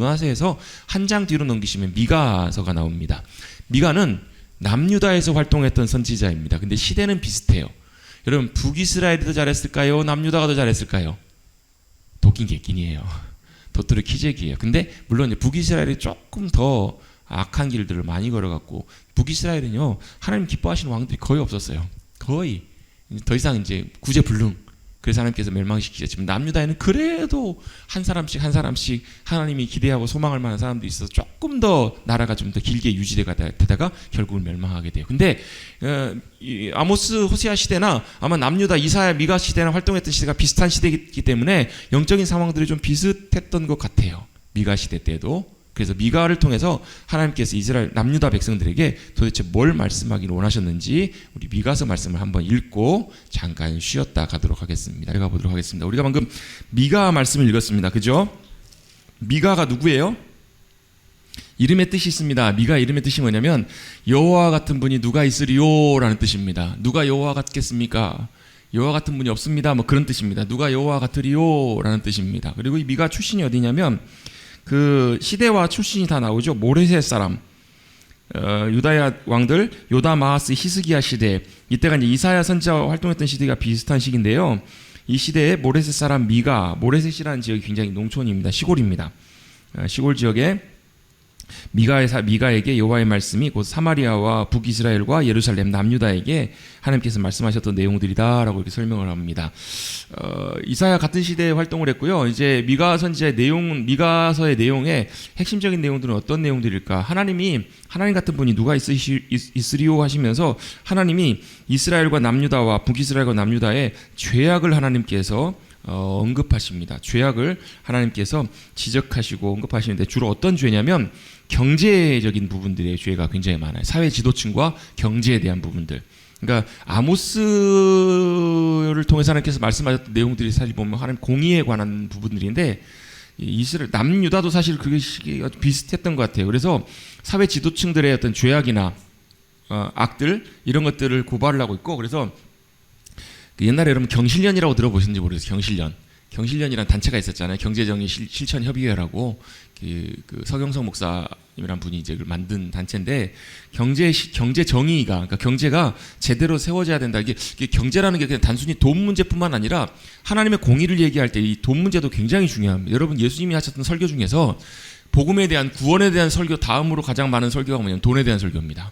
고난서에서 한 장 뒤로 넘기시면 미가서가 나옵니다. 미가는 남유다에서 활동했던 선지자입니다. 근데 시대는 비슷해요. 여러분 북이스라엘이 더 잘했을까요? 남유다가 더 잘했을까요? 도끼 개끼니에요. 도토리 키재기예요. 근데 물론 북이스라엘이 조금 더 악한 길들을 많이 걸어갔고, 북이스라엘은요 하나님 기뻐하시는 왕들이 거의 없었어요. 거의 더 이상 이제 구제불능. 그래서 하나님께서 멸망시키셨지만 남유다에는 그래도 한 사람씩 하나님이 기대하고 소망할 만한 사람들이 있어서 조금 더 나라가 좀 더 길게 유지되다가 결국은 멸망하게 돼요. 근데 아모스 호세아 시대나 아마 남유다 이사야 미가 시대나 활동했던 시대가 비슷한 시대이기 때문에 영적인 상황들이 좀 비슷했던 것 같아요. 미가 시대 때도. 그래서 미가를 통해서 하나님께서 이스라엘 남유다 백성들에게 도대체 뭘 말씀하기를 원하셨는지 우리 미가서 말씀을 한번 읽고 잠깐 쉬었다 가도록 하겠습니다. 읽어 보도록 하겠습니다. 우리가 방금 미가 말씀을 읽었습니다. 그죠? 미가가 누구예요? 이름의 뜻이 있습니다. 미가 이름의 뜻이 뭐냐면 여호와 같은 분이 누가 있으리요라는 뜻입니다. 누가 여호와 같겠습니까? 여호와 같은 분이 없습니다. 뭐 그런 뜻입니다. 누가 여호와 같으리요라는 뜻입니다. 그리고 이 미가 출신이 어디냐면 그 시대와 출신이 다 나오죠. 모레셋 사람, 유다야 왕들 요담, 아하스, 히스기야 시대, 이때가 이제 이사야 선지자와 활동했던 시대가 비슷한 시기인데요. 이 시대에 모레셋 사람 미가, 모레셋이라는 지역이 굉장히 농촌입니다. 시골입니다. 시골 지역에 미가에게 여호와의 말씀이 곧 사마리아와 북이스라엘과 예루살렘 남유다에게 하나님께서 말씀하셨던 내용들이다라고 이렇게 설명을 합니다. 이사야 같은 시대에 활동을 했고요. 이제 미가 선지자의 내용, 미가서의 내용의 핵심적인 내용들은 어떤 내용들일까? 하나님 같은 분이 누가 있으리요 하시면서 하나님이 이스라엘과 남유다와 북이스라엘과 남유다의 죄악을 하나님께서 언급하십니다. 죄악을 하나님께서 지적하시고 언급하시는데 주로 어떤 죄냐면 경제적인 부분들의 죄가 굉장히 많아요. 사회 지도층과 경제에 대한 부분들. 그러니까 아모스를 통해서 하나님께서 말씀하셨던 내용들이 사실 보면 하나님 공의에 관한 부분들인데 이스라엘 남유다도 사실 그게 비슷했던 것 같아요. 그래서 사회 지도층들의 어떤 죄악이나 악들 이런 것들을 고발을 하고 있고, 그래서 옛날에 여러분 경실련이라고 들어보셨는지 모르겠어요. 경실련이라는 단체가 있었잖아요. 경제정의 실천협의회라고 그 서경석 목사님이란 분이 이제 만든 단체인데 경제 정의가, 그러니까 경제가 제대로 세워져야 된다. 이게 경제라는 게 그냥 단순히 돈 문제뿐만 아니라 하나님의 공의를 얘기할 때 이 돈 문제도 굉장히 중요합니다. 여러분 예수님이 하셨던 설교 중에서 복음에 대한 구원에 대한 설교 다음으로 가장 많은 설교가 뭐냐면 돈에 대한 설교입니다.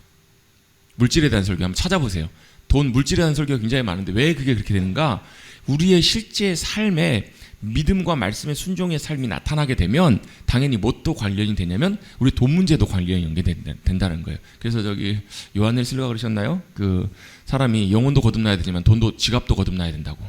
물질에 대한 설교 한번 찾아보세요. 돈, 물질에 대한 설교가 굉장히 많은데 왜 그게 그렇게 되는가? 우리의 실제 삶에 믿음과 말씀의 순종의 삶이 나타나게 되면 당연히 뭣도 관련이 되냐면 우리 돈 문제도 관련이 연계된다는 거예요. 그래서 저기 요한일서가 그러셨나요? 그 사람이 영혼도 거듭나야 되지만 돈도 지갑도 거듭나야 된다고.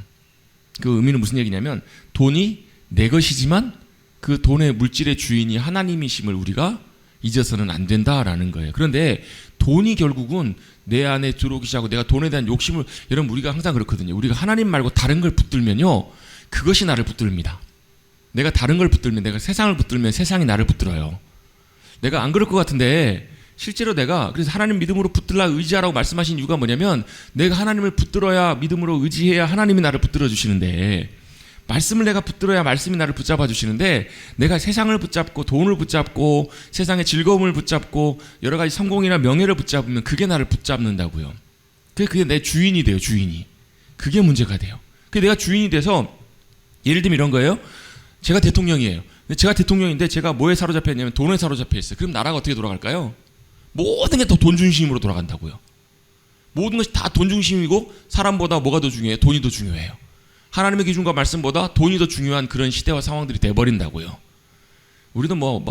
그 의미는 무슨 얘기냐면 돈이 내 것이지만 그 돈의 물질의 주인이 하나님이심을 우리가 잊어서는 안 된다라는 거예요. 그런데 돈이 결국은 내 안에 들어오기 시작하고 내가 돈에 대한 욕심을, 여러분 우리가 항상 그렇거든요. 우리가 하나님 말고 다른 걸 붙들면요 그것이 나를 붙듭니다. 내가 다른 걸 붙들면, 내가 세상을 붙들면 세상이 나를 붙들어요. 내가 안 그럴 것 같은데 실제로 내가 그래서 하나님 믿음으로 붙들라 의지하라고 말씀하신 이유가 뭐냐면 내가 하나님을 붙들어야, 믿음으로 의지해야 하나님이 나를 붙들어 주시는데, 말씀을 내가 붙들어야 말씀이 나를 붙잡아 주시는데 내가 세상을 붙잡고 돈을 붙잡고 세상의 즐거움을 붙잡고 여러 가지 성공이나 명예를 붙잡으면 그게 나를 붙잡는다고요. 그게 내 주인이 돼요. 주인이. 그게 문제가 돼요. 내가 주인이 돼서 예를 들면 이런 거예요. 제가 대통령이에요. 근데 제가 대통령인데 제가 뭐에 사로잡혀 있냐면 돈에 사로잡혀 있어요. 그럼 나라가 어떻게 돌아갈까요? 모든 게 다 돈 중심으로 돌아간다고요. 모든 것이 다 돈 중심이고 사람보다 뭐가 더 중요해요? 돈이 더 중요해요. 하나님의 기준과 말씀보다 돈이 더 중요한 그런 시대와 상황들이 돼버린다고요. 우리도 뭐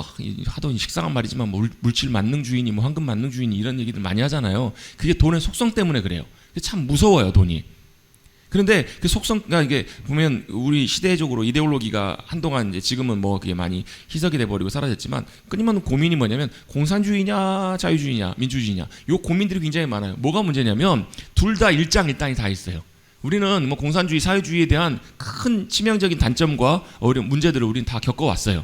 하도 식상한 말이지만 물질 만능주의니 뭐 황금 만능주의니 이런 얘기들 많이 하잖아요. 그게 돈의 속성 때문에 그래요. 참 무서워요, 돈이. 그런데 그 속성가 이게 보면 우리 시대적으로 이데올로기가 한동안 이제 지금은 뭐 그게 많이 희석이 돼버리고 사라졌지만 끊임없는 고민이 뭐냐면 공산주의냐 자유주의냐 민주주의냐 요 고민들이 굉장히 많아요. 뭐가 문제냐면 둘 다 일장일단이 다 있어요. 우리는 뭐 공산주의, 사회주의에 대한 큰 치명적인 단점과 어려운 문제들을 우리는 다 겪어왔어요.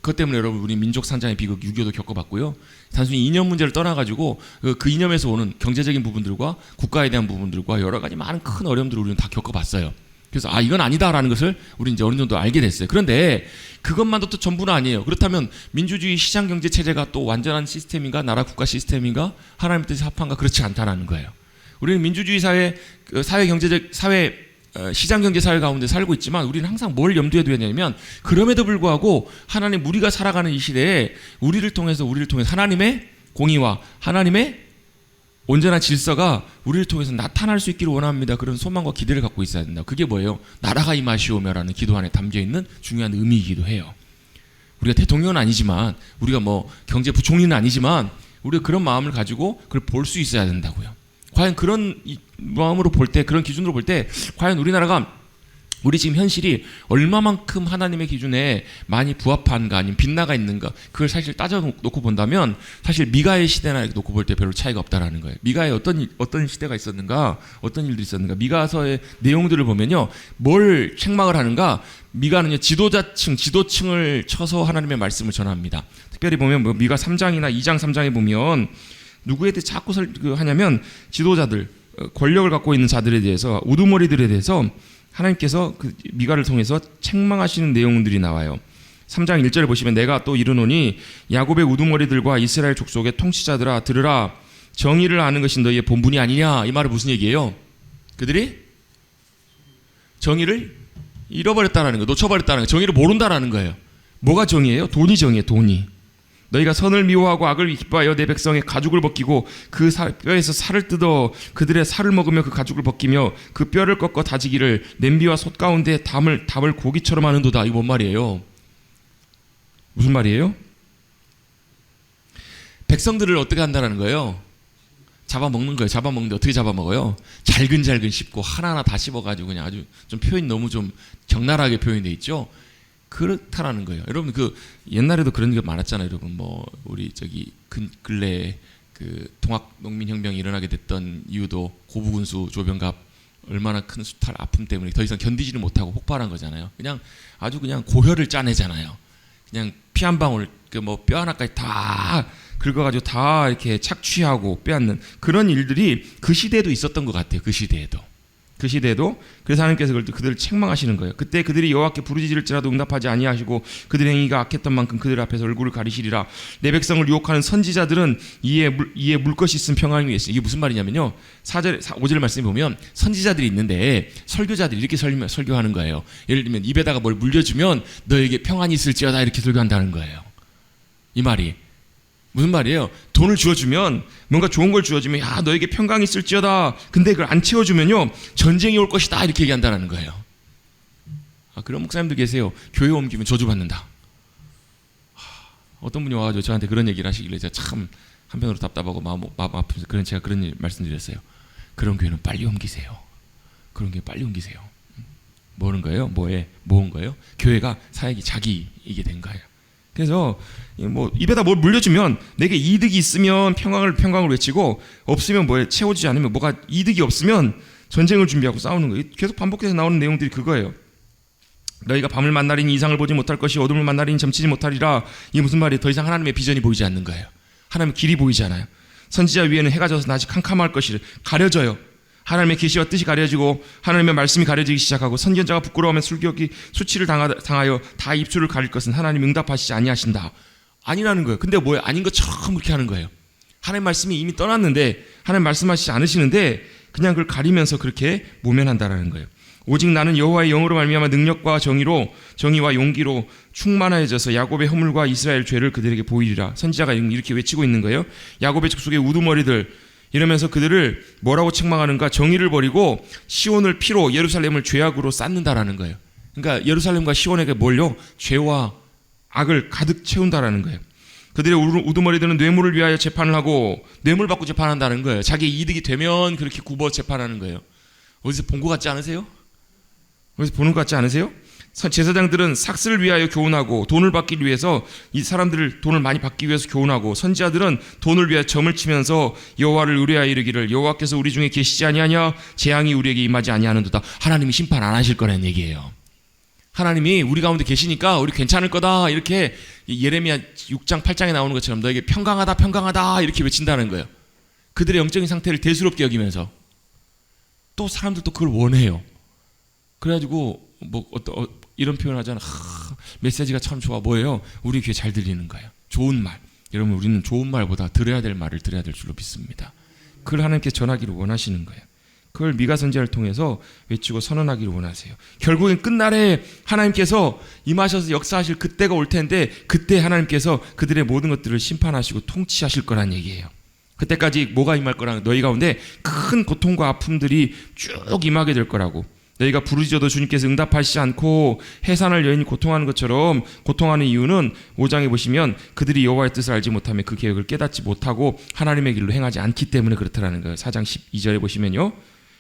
그것 때문에 여러분 우리 민족 산장의 비극 6.25도 겪어봤고요. 단순히 이념 문제를 떠나가지고 그 이념에서 오는 경제적인 부분들과 국가에 대한 부분들과 여러 가지 많은 큰 어려움들을 우리는 다 겪어봤어요. 그래서 이건 아니다라는 것을 우리 이제 어느 정도 알게 됐어요. 그런데 그것만도 또 전부는 아니에요. 그렇다면 민주주의 시장 경제 체제가 또 완전한 시스템인가, 나라 국가 시스템인가, 하나님 뜻에 합한가, 그렇지 않다라는 거예요. 우리는 민주주의 사회, 사회 경제적 사회, 시장 경제 사회 가운데 살고 있지만 우리는 항상 뭘 염두에 둬야 되냐면, 그럼에도 불구하고 하나님, 우리가 살아가는 이 시대에 우리를 통해서 하나님의 공의와 하나님의 온전한 질서가 우리를 통해서 나타날 수 있기를 원합니다. 그런 소망과 기대를 갖고 있어야 된다. 그게 뭐예요? 나라가 임하시오며라는 기도 안에 담겨있는 중요한 의미이기도 해요. 우리가 대통령은 아니지만, 우리가 뭐 경제부총리는 아니지만, 우리가 그런 마음을 가지고 그걸 볼 수 있어야 된다고요. 과연 그런 마음으로 볼 때, 그런 기준으로 볼 때, 과연 우리나라가, 우리 지금 현실이 얼마만큼 하나님의 기준에 많이 부합한가, 아니면 빗나가 있는가, 그걸 사실 따져놓고 본다면 사실 미가의 시대나 이렇게 놓고 볼 때 별로 차이가 없다라는 거예요. 미가에 어떤 시대가 있었는가, 어떤 일들이 있었는가, 미가서의 내용들을 보면요, 뭘 책망을 하는가. 미가는요, 지도층을 쳐서 하나님의 말씀을 전합니다. 특별히 보면 뭐 미가 3장이나 2장 3장에 보면 누구에 대해 자꾸 하냐면 지도자들, 권력을 갖고 있는 자들에 대해서, 우두머리들에 대해서 하나님께서 그 미가를 통해서 책망하시는 내용들이 나와요. 3장 1절을 보시면, 내가 또 이르노니 야곱의 우두머리들과 이스라엘 족속의 통치자들아 들으라, 정의를 아는 것이 너희의 본분이 아니냐. 이 말은 무슨 얘기예요? 그들이 정의를 잃어버렸다는 거예요. 놓쳐버렸다는 거예요. 정의를 모른다는 거예요. 뭐가 정의예요? 돈이 정의예요. 돈이. 너희가 선을 미워하고 악을 기뻐하여 내 백성의 가죽을 벗기고 그 뼈에서 살을 뜯어 그들의 살을 먹으며 그 가죽을 벗기며 그 뼈를 꺾어 다지기를 냄비와 솥 가운데 답을 고기처럼 하는도다. 이거 뭔 말이에요? 무슨 말이에요? 백성들을 어떻게 한다는 거예요? 잡아먹는 거예요. 잡아먹는데 어떻게 잡아먹어요? 잘근잘근 씹고 하나하나 다 씹어가지고 그냥 아주 좀 표현이 너무 좀 적나라하게 표현되어 있죠. 그렇다라는 거예요. 여러분, 그 옛날에도 그런 게 많았잖아요. 여러분, 뭐 우리 저기 근래에 그 동학농민혁명이 일어나게 됐던 이유도 고부군수 조병갑 얼마나 큰 수탈 아픔 때문에 더 이상 견디지를 못하고 폭발한 거잖아요. 그냥 아주 그냥 고혈을 짜내잖아요. 그냥 피 한 방울, 그 뭐 뼈 하나까지 다 긁어가지고 다 이렇게 착취하고 빼앗는 그런 일들이 그 시대에도 있었던 것 같아요. 그 시대에도. 그래서 하나님께서 그들을 책망하시는 거예요. 그때 그들이 여호와께 부르짖을지라도 응답하지 아니하시고 그들의 행위가 악했던 만큼 그들 앞에서 얼굴을 가리시리라. 내 백성을 유혹하는 선지자들은 이에 물 것이 있음 평안이 있으니. 이게 무슨 말이냐면요, 5절 말씀에 보면 선지자들이 있는데 설교자들이 이렇게 설교하는 거예요. 예를 들면 입에다가 뭘 물려주면 너에게 평안이 있을지어다, 이렇게 설교한다는 거예요. 이 말이 무슨 말이에요? 돈을 주어주면, 뭔가 좋은 걸 주어주면, 야, 너에게 평강이 있을지어다. 근데 그걸 안 채워주면요, 전쟁이 올 것이다. 이렇게 얘기한다는 거예요. 그런 목사님들 계세요. 교회 옮기면 저주받는다. 어떤 분이 와가지고 저한테 그런 얘기를 하시길래 제가 참 한편으로 답답하고 마음 아프면서 제가 그런 말씀드렸어요. 그런 교회는 빨리 옮기세요. 그런 교회 빨리 옮기세요. 뭐는 거예요? 뭐온 거예요? 교회가 사역이 자기이게 된 거예요. 그래서 뭐 입에다 뭘 물려주면 내게 이득이 있으면 평강을 외치고, 없으면 뭐에 채워지지 않으면, 뭐가 이득이 없으면 전쟁을 준비하고 싸우는 거예요. 계속 반복해서 나오는 내용들이 그거예요. 너희가 밤을 만나리니 이상을 보지 못할 것이 어둠을 만나리니 점치지 못하리라. 이게 무슨 말이에요? 더 이상 하나님의 비전이 보이지 않는 거예요. 하나님의 길이 보이지 않아요. 선지자 위에는 해가 져서 낮이 캄캄할 것이를 가려져요. 하나님의 계시와 뜻이 가려지고 하나님의 말씀이 가려지기 시작하고, 선견자가 부끄러워하면 수치를 당하여 다 입술을 가릴 것은 하나님이 응답하시지 아니하신다. 아니라는 거예요. 근데 뭐예요? 아닌 것처럼 그렇게 하는 거예요. 하나님 말씀이 이미 떠났는데, 하나님 말씀하시지 않으시는데 그냥 그걸 가리면서 그렇게 모면한다라는 거예요. 오직 나는 여호와의 영으로 말미암아 능력과 정의와 용기로 충만해져서 야곱의 허물과 이스라엘 죄를 그들에게 보이리라. 선지자가 이렇게 외치고 있는 거예요. 야곱의 족속의 우두머리들, 이러면서 그들을 뭐라고 책망하는가? 정의를 버리고 시온을 피로, 예루살렘을 죄악으로 쌓는다라는 거예요. 그러니까 예루살렘과 시온에게 뭘요? 죄와 악을 가득 채운다라는 거예요. 그들의 우두머리들은 뇌물을 위하여 재판을 하고, 뇌물 받고 재판한다는 거예요. 자기 이득이 되면 그렇게 굽어 재판하는 거예요. 어디서 본 것 같지 않으세요? 어디서 보는 것 같지 않으세요? 제사장들은 삭스를 위하여 교훈하고, 돈을 받기 위해서 이 사람들을 돈을 많이 받기 위해서 교훈하고, 선지자들은 돈을 위하여 점을 치면서 여호와를 의뢰하여 이르기를 여호와께서 우리 중에 계시지 아니하냐, 재앙이 우리에게 임하지 아니하는도다. 하나님이 심판 안 하실 거라는 얘기예요. 하나님이 우리 가운데 계시니까 우리 괜찮을 거다, 이렇게 예레미야 6장 8장에 나오는 것처럼 너에게 평강하다 이렇게 외친다는 거예요. 그들의 영적인 상태를 대수롭게 여기면서. 또 사람들도 그걸 원해요. 그래가지고 뭐 이런 표현 하잖아. 메시지가 참 좋아. 뭐예요? 우리 귀에 잘 들리는 거예요. 좋은 말. 여러분, 우리는 좋은 말보다 들어야 될 말을 들어야 될 줄로 믿습니다. 그걸 하나님께 전하기를 원하시는 거예요. 그걸 미가 선지자를 통해서 외치고 선언하기를 원하세요. 결국엔 끝날에 하나님께서 임하셔서 역사하실 그때가 올 텐데, 그때 하나님께서 그들의 모든 것들을 심판하시고 통치하실 거란 얘기예요. 그때까지 뭐가 임할 거라는, 너희 가운데 큰 고통과 아픔들이 쭉 임하게 될 거라고. 너희가 부르짖어도 주님께서 응답하시지 않고 해산할 여인이 고통하는 것처럼 고통하는 이유는 5장에 보시면 그들이 여호와의 뜻을 알지 못하며 그 계획을 깨닫지 못하고 하나님의 길로 행하지 않기 때문에 그렇다라는 거예요. 4장 12절에 보시면요.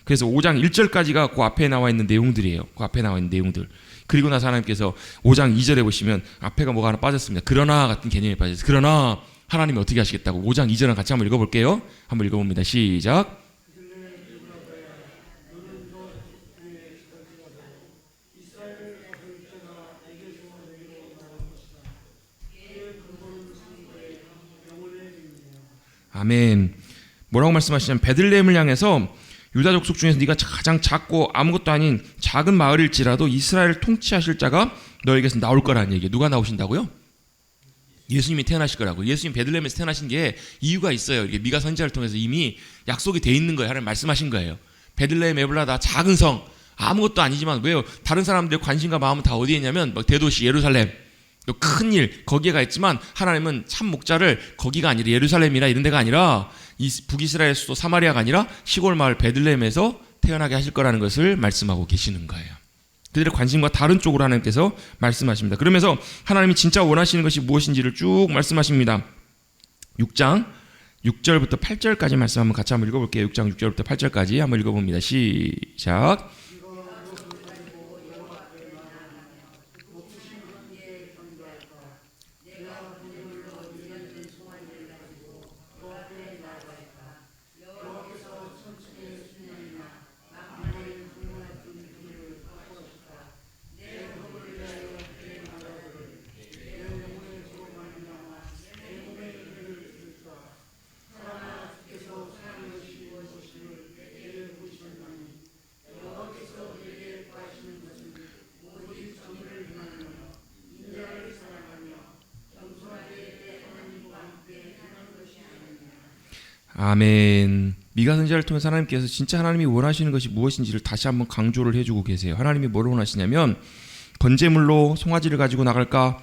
그래서 5장 1절까지가 그 앞에 나와 있는 내용들이에요. 그 앞에 나와 있는 내용들. 그리고 나서 하나님께서 5장 2절에 보시면 앞에가 뭐가 하나 빠졌습니다. 그러나 같은 개념이 빠졌어요. 그러나 하나님이 어떻게 하시겠다고. 5장 2절은 같이 한번 읽어볼게요. 한번 읽어봅니다. 시작. 아멘. 뭐라고 말씀하시냐면 베들레헴을 향해서 유다 족속 중에서 네가 가장 작고 아무것도 아닌 작은 마을일지라도 이스라엘을 통치하실 자가 너에게서 나올 거라는 얘기예요. 누가 나오신다고요? 예수님이 태어나실 거라고. 예수님 베들레헴에서 태어나신 게 이유가 있어요. 이게 미가 선지자를 통해서 이미 약속이 돼 있는 거예요. 하나님 말씀하신 거예요. 베들레헴 에블라다 작은 성, 아무것도 아니지만 왜요? 다른 사람들의 관심과 마음은 다 어디에 있냐면 막 대도시 예루살렘, 또 큰일 거기에 가 있지만 하나님은 참 목자를 거기가 아니라 예루살렘이나 이런 데가 아니라 이 북이스라엘 수도 사마리아가 아니라 시골 마을 베들레헴에서 태어나게 하실 거라는 것을 말씀하고 계시는 거예요. 그들의 관심과 다른 쪽으로 하나님께서 말씀하십니다. 그러면서 하나님이 진짜 원하시는 것이 무엇인지를 쭉 말씀하십니다. 6장 6절부터 8절까지 말씀 한번 같이 한번 읽어볼게요. 6장 6절부터 8절까지 한번 읽어봅니다. 시작. 아멘. 미가 선지자를 통해서 하나님께서 진짜 하나님이 원하시는 것이 무엇인지를 다시 한번 강조를 해주고 계세요. 하나님이 뭘 원하시냐면 번제물로 송아지를 가지고 나갈까,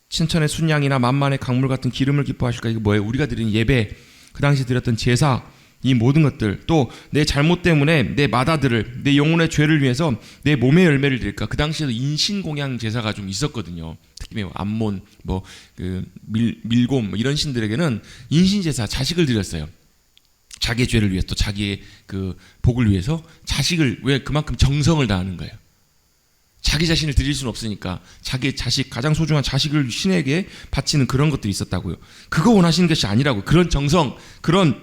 신천의 순양이나 만만의 강물 같은 기름을 기뻐하실까. 이게 뭐예요? 우리가 드리는 예배, 그 당시 드렸던 제사, 이 모든 것들, 또 내 잘못 때문에 내 마다들을, 내 영혼의 죄를 위해서 내 몸의 열매를 드릴까. 그 당시에도 인신공양 제사가 좀 있었거든요. 특히 암몬, 밀곰 이런 신들에게는 인신 제사, 자식을 드렸어요. 자기의 죄를 위해서, 또 자기의 그 복을 위해서 자식을, 왜 그만큼 정성을 다하는 거예요. 자기 자신을 드릴 수는 없으니까 자기의 자식, 가장 소중한 자식을 신에게 바치는 그런 것들이 있었다고요. 그거 원하시는 것이 아니라고. 그런 정성, 그런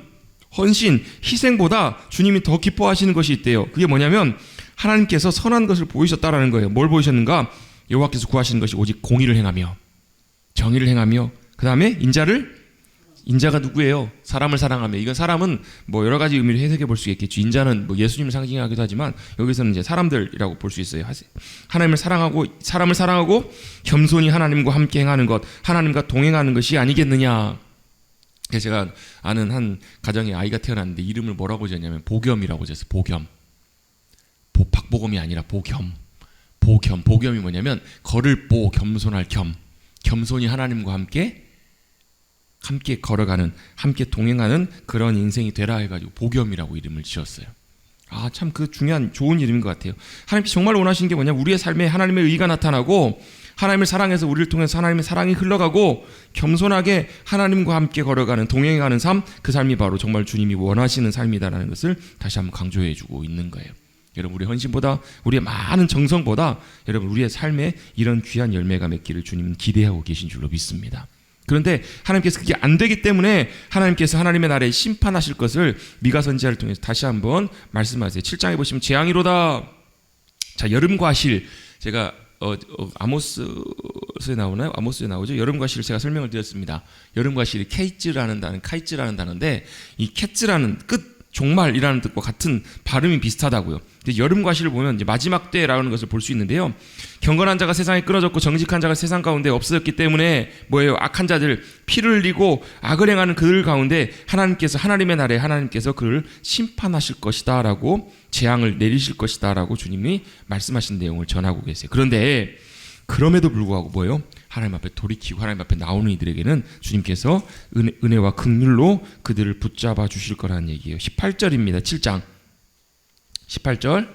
헌신, 희생보다 주님이 더 기뻐하시는 것이 있대요. 그게 뭐냐면 하나님께서 선한 것을 보이셨다라는 거예요. 뭘 보이셨는가? 여호와께서 구하시는 것이 오직 공의를 행하며 정의를 행하며, 그 다음에 인자가 누구예요? 사람을 사랑하며. 이건 사람은 뭐 여러 가지 의미로 해석해 볼 수 있겠죠. 인자는 뭐 예수님을 상징하기도 하지만 여기서는 이제 사람들이라고 볼 수 있어요. 하나님을 사랑하고, 사람을 사랑하고 겸손히 하나님과 함께 행하는 것, 하나님과 동행하는 것이 아니겠느냐. 그래서 제가 아는 한 가정에 아이가 태어났는데 이름을 뭐라고 지었냐면 보겸이라고 지었어요. 보겸. 박보검이 아니라 보겸. 보겸이 뭐냐면 걸을 보, 겸손할 겸. 겸손히 하나님과 함께 걸어가는, 함께 동행하는 그런 인생이 되라 해가지고 보겸이라고 이름을 지었어요. 아, 참 그 중요한 좋은 이름인 것 같아요. 하나님께서 정말 원하시는 게 뭐냐? 우리의 삶에 하나님의 의가 나타나고 하나님을 사랑해서 우리를 통해서 하나님의 사랑이 흘러가고 겸손하게 하나님과 함께 걸어가는, 동행하는 삶, 그 삶이 바로 정말 주님이 원하시는 삶이다라는 것을 다시 한번 강조해주고 있는 거예요. 여러분, 우리의 헌신보다, 우리의 많은 정성보다 여러분 우리의 삶에 이런 귀한 열매가 맺기를 주님은 기대하고 계신 줄로 믿습니다. 그런데 하나님께서 그게 안 되기 때문에 하나님께서 하나님의 나라에 심판하실 것을 미가 선지자를 통해서 다시 한번 말씀하세요. 7장에 보시면 재앙이로다. 자, 여름과 실, 제가 아모스에 나오나요? 아모스에 나오죠. 여름과 실을 제가 설명을 드렸습니다. 여름과 실이 카이츠라는 단어인데, 이 캐츠라는 끝, 종말이라는 뜻과 같은 발음이 비슷하다고요. 여름 과시를 보면 이제 마지막 때라는 것을 볼 수 있는데요. 경건한 자가 세상에 끊어졌고 정직한 자가 세상 가운데 없어졌기 때문에 뭐예요? 악한 자들 피를 흘리고 악을 행하는 그들 가운데 하나님께서 하나님의 날에 하나님께서 그를 심판하실 것이다라고 재앙을 내리실 것이다라고 주님이 말씀하신 내용을 전하고 계세요. 그런데 그럼에도 불구하고 뭐예요? 하나님 앞에 돌이키고 하나님 앞에 나오는 이들에게는 주님께서 은혜와 긍휼로 그들을 붙잡아 주실 거라는 얘기예요. 18절입니다. 7장 18절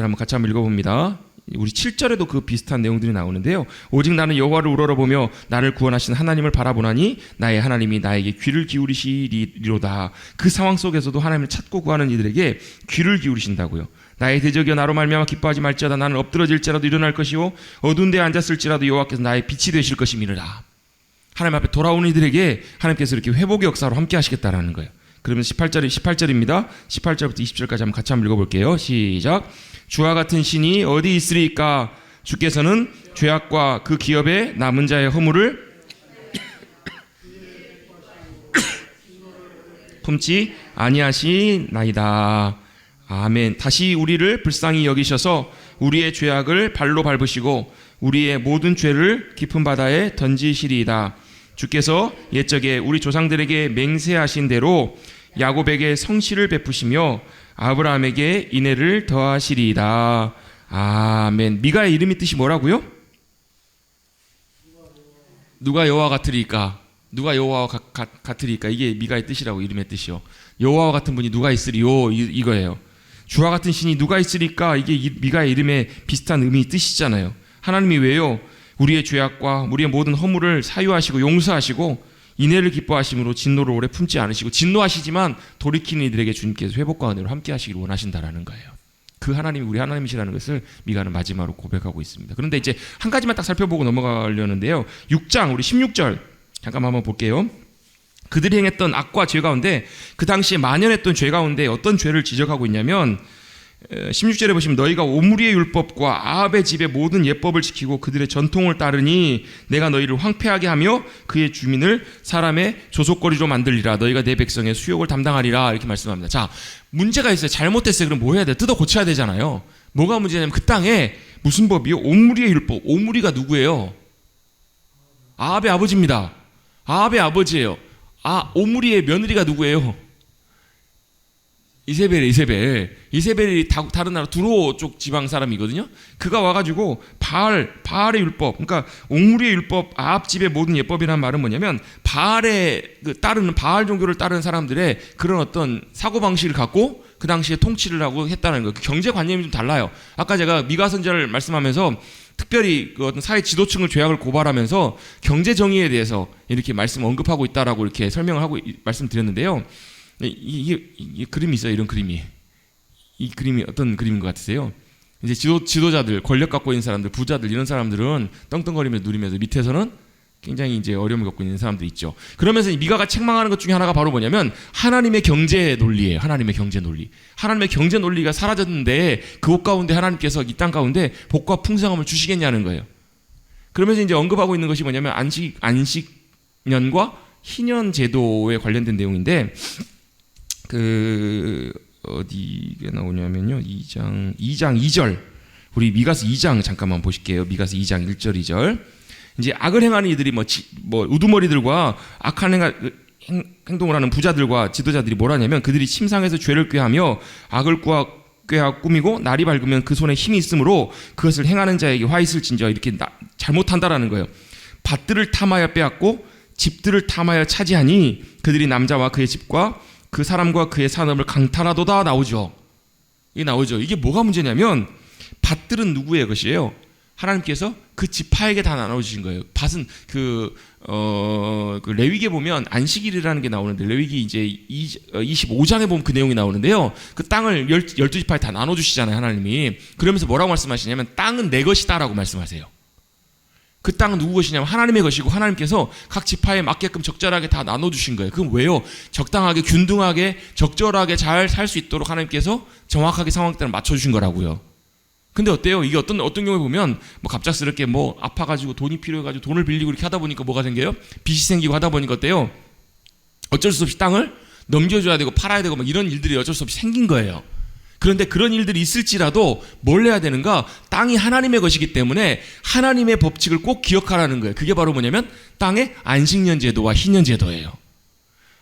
한번 같이 한번 읽어봅니다. 우리 7절에도 그 비슷한 내용들이 나오는데요. 오직 나는 여호와를 우러러보며 나를 구원하신 하나님을 바라보나니 나의 하나님이 나에게 귀를 기울이시리로다. 그 상황 속에서도 하나님을 찾고 구하는 이들에게 귀를 기울이신다고요. 나의 대적이여 나로 말미암아 기뻐하지 말지어다. 나는 엎드러질지라도 일어날 것이요 어두운 데에 앉았을지라도 여호와께서 나의 빛이 되실 것임이니라. 하나님 앞에 돌아오는 이들에게 하나님께서 이렇게 회복의 역사로 함께 하시겠다라는 거예요. 그러면 18절입니다. 18절부터 20절까지 한번 같이 한번 읽어볼게요. 시작. 주와 같은 신이 어디 있으리까? 주께서는 죄악과 그 기업에 남은 자의 허물을 품지 아니하시나이다. 아멘. 다시 우리를 불쌍히 여기셔서 우리의 죄악을 발로 밟으시고 우리의 모든 죄를 깊은 바다에 던지시리이다. 주께서 옛적에 우리 조상들에게 맹세하신 대로 야곱에게 성실을 베푸시며 아브라함에게 인애를 더하시리이다. 아멘. 미가의 이름이 뜻이 뭐라고요? 누가 여호와 같으리까? 누가 여호와와 같으리까? 이게 미가의 뜻이라고, 이름의 뜻이요. 여호와와 같은 분이 누가 있으리요? 이거예요. 주와 같은 신이 누가 있으리까? 이게 미가의 이름의 비슷한 의미 뜻이잖아요. 하나님이 왜요? 우리의 죄악과 우리의 모든 허물을 사유하시고 용서하시고 인애를 기뻐하심으로 진노를 오래 품지 않으시고, 진노하시지만 돌이키는 이들에게 주님께서 회복과 은혜로 함께 하시기를 원하신다라는 거예요. 그 하나님이 우리 하나님이시라는 것을 미가는 마지막으로 고백하고 있습니다. 그런데 이제 한 가지만 딱 살펴보고 넘어가려는데요. 6장 우리 16절 잠깐만 한번 볼게요. 그들이 행했던 악과 죄 가운데, 그 당시에 만연했던 죄 가운데 어떤 죄를 지적하고 있냐면 16절에 보시면 너희가 오므리의 율법과 아합의 집의 모든 예법을 지키고 그들의 전통을 따르니 내가 너희를 황폐하게 하며 그의 주민을 사람의 조속거리로 만들리라. 너희가 내 백성의 수욕을 담당하리라. 이렇게 말씀합니다. 자, 문제가 있어요. 잘못됐어요. 그럼 뭐 해야 돼? 뜯어 고쳐야 되잖아요. 뭐가 문제냐면 그 땅에 무슨 법이요? 오므리의 율법. 오므리가 누구예요? 아합의 아버지입니다. 아합의 아버지예요. 오므리의 며느리가 누구예요? 이세벨이 다른 나라 두로 쪽 지방 사람이거든요. 그가 와가지고 바알의 율법, 그러니까 오므리의 율법, 아합 집의 모든 예법이라는 말은 뭐냐면 바알의 따르는 바알 종교를 따르는 사람들의 그런 어떤 사고 방식을 갖고 그 당시에 통치를 하고 했다는 거예요. 경제 관념이 좀 달라요. 아까 제가 미가 선지자를 말씀하면서 특별히 그 어떤 사회 지도층을 죄악을 고발하면서 경제 정의에 대해서 이렇게 언급하고 있다라고 이렇게 설명을 하고 말씀드렸는데요. 이게 그림이 있어요. 이런 그림이. 이 그림이 어떤 그림인 것 같으세요? 이제 지도자들, 권력 갖고 있는 사람들, 부자들, 이런 사람들은 떵떵거리면서 누리면서 밑에서는 굉장히 이제 어려움을 겪고 있는 사람들 있죠. 그러면서 미가가 책망하는 것 중에 하나가 바로 뭐냐면 하나님의 경제 논리예요. 하나님의 경제 논리. 하나님의 경제 논리가 사라졌는데 그곳 가운데 하나님께서 이 땅 가운데 복과 풍성함을 주시겠냐는 거예요. 그러면서 이제 언급하고 있는 것이 뭐냐면 안식년과 희년 제도에 관련된 내용인데, 어디에 나오냐면요. 2장 2절. 우리 미가서 2장 잠깐만 보실게요. 미가서 2장 1절 2절. 이제 악을 행하는 이들이 우두머리들과 악한 행동을 하는 부자들과 지도자들이 뭐라냐면 그들이 침상에서 죄를 꾀하며 악을 꾸미고 날이 밝으면 그 손에 힘이 있으므로 그것을 행하는 자에게 화 있을진저, 이렇게 잘못한다라는 거예요. 밭들을 탐하여 빼앗고 집들을 탐하여 차지하니 그들이 남자와 그의 집과 그 사람과 그의 산업을 강탈하도다. 나오죠. 이게 나오죠. 이게 뭐가 문제냐면 밭들은 누구의 것이에요? 하나님께서 그 지파에게 다 나눠주신 거예요. 밭은 그 레위기에 보면 안식일이라는 게 나오는데, 레위기 이제 25장에 보면 그 내용이 나오는데요. 그 땅을 12지파에 다 나눠주시잖아요, 하나님이. 그러면서 뭐라고 말씀하시냐면 땅은 내 것이다라고 말씀하세요. 그 땅은 누구 것이냐면 하나님의 것이고, 하나님께서 각 지파에 맞게끔 적절하게 다 나눠주신 거예요. 그럼 왜요? 적당하게, 균등하게, 적절하게 잘 살 수 있도록 하나님께서 정확하게 상황 때를 맞춰주신 거라고요. 근데 어때요? 이게 어떤 경우에 보면 갑작스럽게 아파가지고 돈이 필요해가지고 돈을 빌리고 이렇게 하다 보니까 뭐가 생겨요? 빚이 생기고 하다 보니까 어때요? 어쩔 수 없이 땅을 넘겨줘야 되고 팔아야 되고 막 이런 일들이 어쩔 수 없이 생긴 거예요. 그런데 그런 일들이 있을지라도 뭘 해야 되는가? 땅이 하나님의 것이기 때문에 하나님의 법칙을 꼭 기억하라는 거예요. 그게 바로 뭐냐면 땅의 안식년 제도와 희년 제도예요.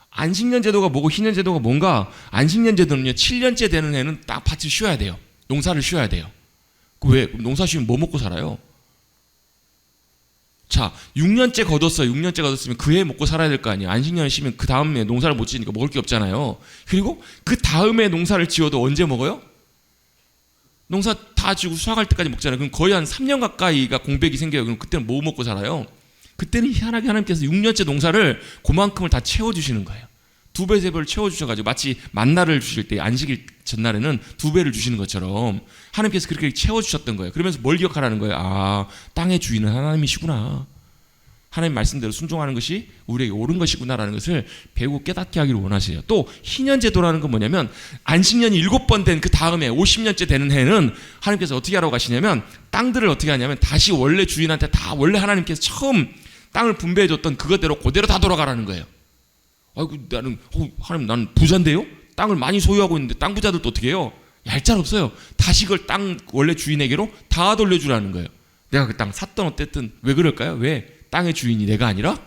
안식년 제도가 뭐고 희년 제도가 뭔가? 안식년 제도는요, 7년째 되는 해는 딱 밭을 쉬어야 돼요. 농사를 쉬어야 돼요. 왜? 농사 쉬면 뭐 먹고 살아요? 자, 6년째 거뒀어요. 6년째 거뒀으면 그 해 먹고 살아야 될 거 아니에요. 안식년을 쉬면 그 다음에 농사를 못 지니까 먹을 게 없잖아요. 그리고 그 다음에 농사를 지어도 언제 먹어요? 농사 다 지고 수확할 때까지 먹잖아요. 그럼 거의 한 3년 가까이가 공백이 생겨요. 그럼 그때는 뭐 먹고 살아요? 그때는 희한하게 하나님께서 6년째 농사를 그만큼을 다 채워주시는 거예요. 2배, 3배를 채워주셔가지고 마치 만나를 주실 때 안식일 전날에는 2배를 주시는 것처럼 하나님께서 그렇게 채워주셨던 거예요. 그러면서 뭘 기억하라는 거예요? 아, 땅의 주인은 하나님이시구나. 하나님 말씀대로 순종하는 것이 우리에게 옳은 것이구나라는 것을 배우고 깨닫게 하기를 원하세요. 또 희년제도라는 건 뭐냐면 안식년이 7번 된 그 다음에 50년째 되는 해는 하나님께서 어떻게 하라고 하시냐면 땅들을 어떻게 하냐면 다시 원래 주인한테 다 원래 하나님께서 처음 땅을 분배해줬던 그것대로 그대로 다 돌아가라는 거예요. 아이고 하나님 나는 부자인데요? 땅을 많이 소유하고 있는데 땅 부자들도 어떻게 해요? 얄짤없어요. 다시 그걸 땅 원래 주인에게로 다 돌려주라는 거예요. 내가 그 땅 샀든 어쨌든 왜 그럴까요? 왜? 땅의 주인이 내가 아니라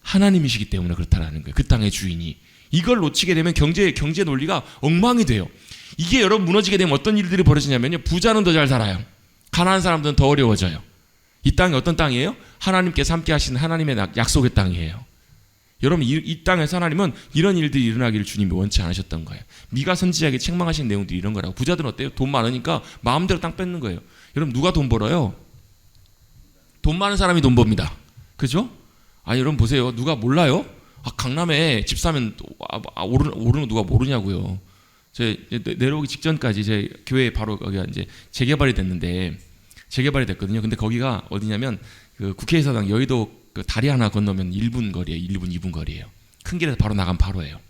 하나님이시기 때문에 그렇다라는 거예요. 그 땅의 주인이. 이걸 놓치게 되면 경제 논리가 엉망이 돼요. 이게 여러분 무너지게 되면 어떤 일들이 벌어지냐면요. 부자는 더 잘 살아요. 가난한 사람들은 더 어려워져요. 이 땅이 어떤 땅이에요? 하나님께서 함께 하시는 하나님의 약속의 땅이에요. 여러분 이 땅에서 하나님은 이런 일들이 일어나기를 주님이 원치 않으셨던 거예요. 미가 선지자에게 책망하신 내용들이 이런 거라고. 부자들은 어때요? 돈 많으니까 마음대로 땅 뺏는 거예요. 여러분 누가 돈 벌어요? 돈 많은 사람이 돈 법니다. 그죠? 아니 여러분 보세요. 누가 몰라요? 강남에 집 사면 오르는 거 누가 모르냐고요. 제 내려오기 직전까지 제 교회 바로 거기가 이제 재개발이 됐거든요. 근데 거기가 어디냐면 그 국회의사당 여의도 그 다리 하나 건너면 1분 거리예요. 1분, 2분 거리예요. 큰 길에서 바로 나가면 바로예요.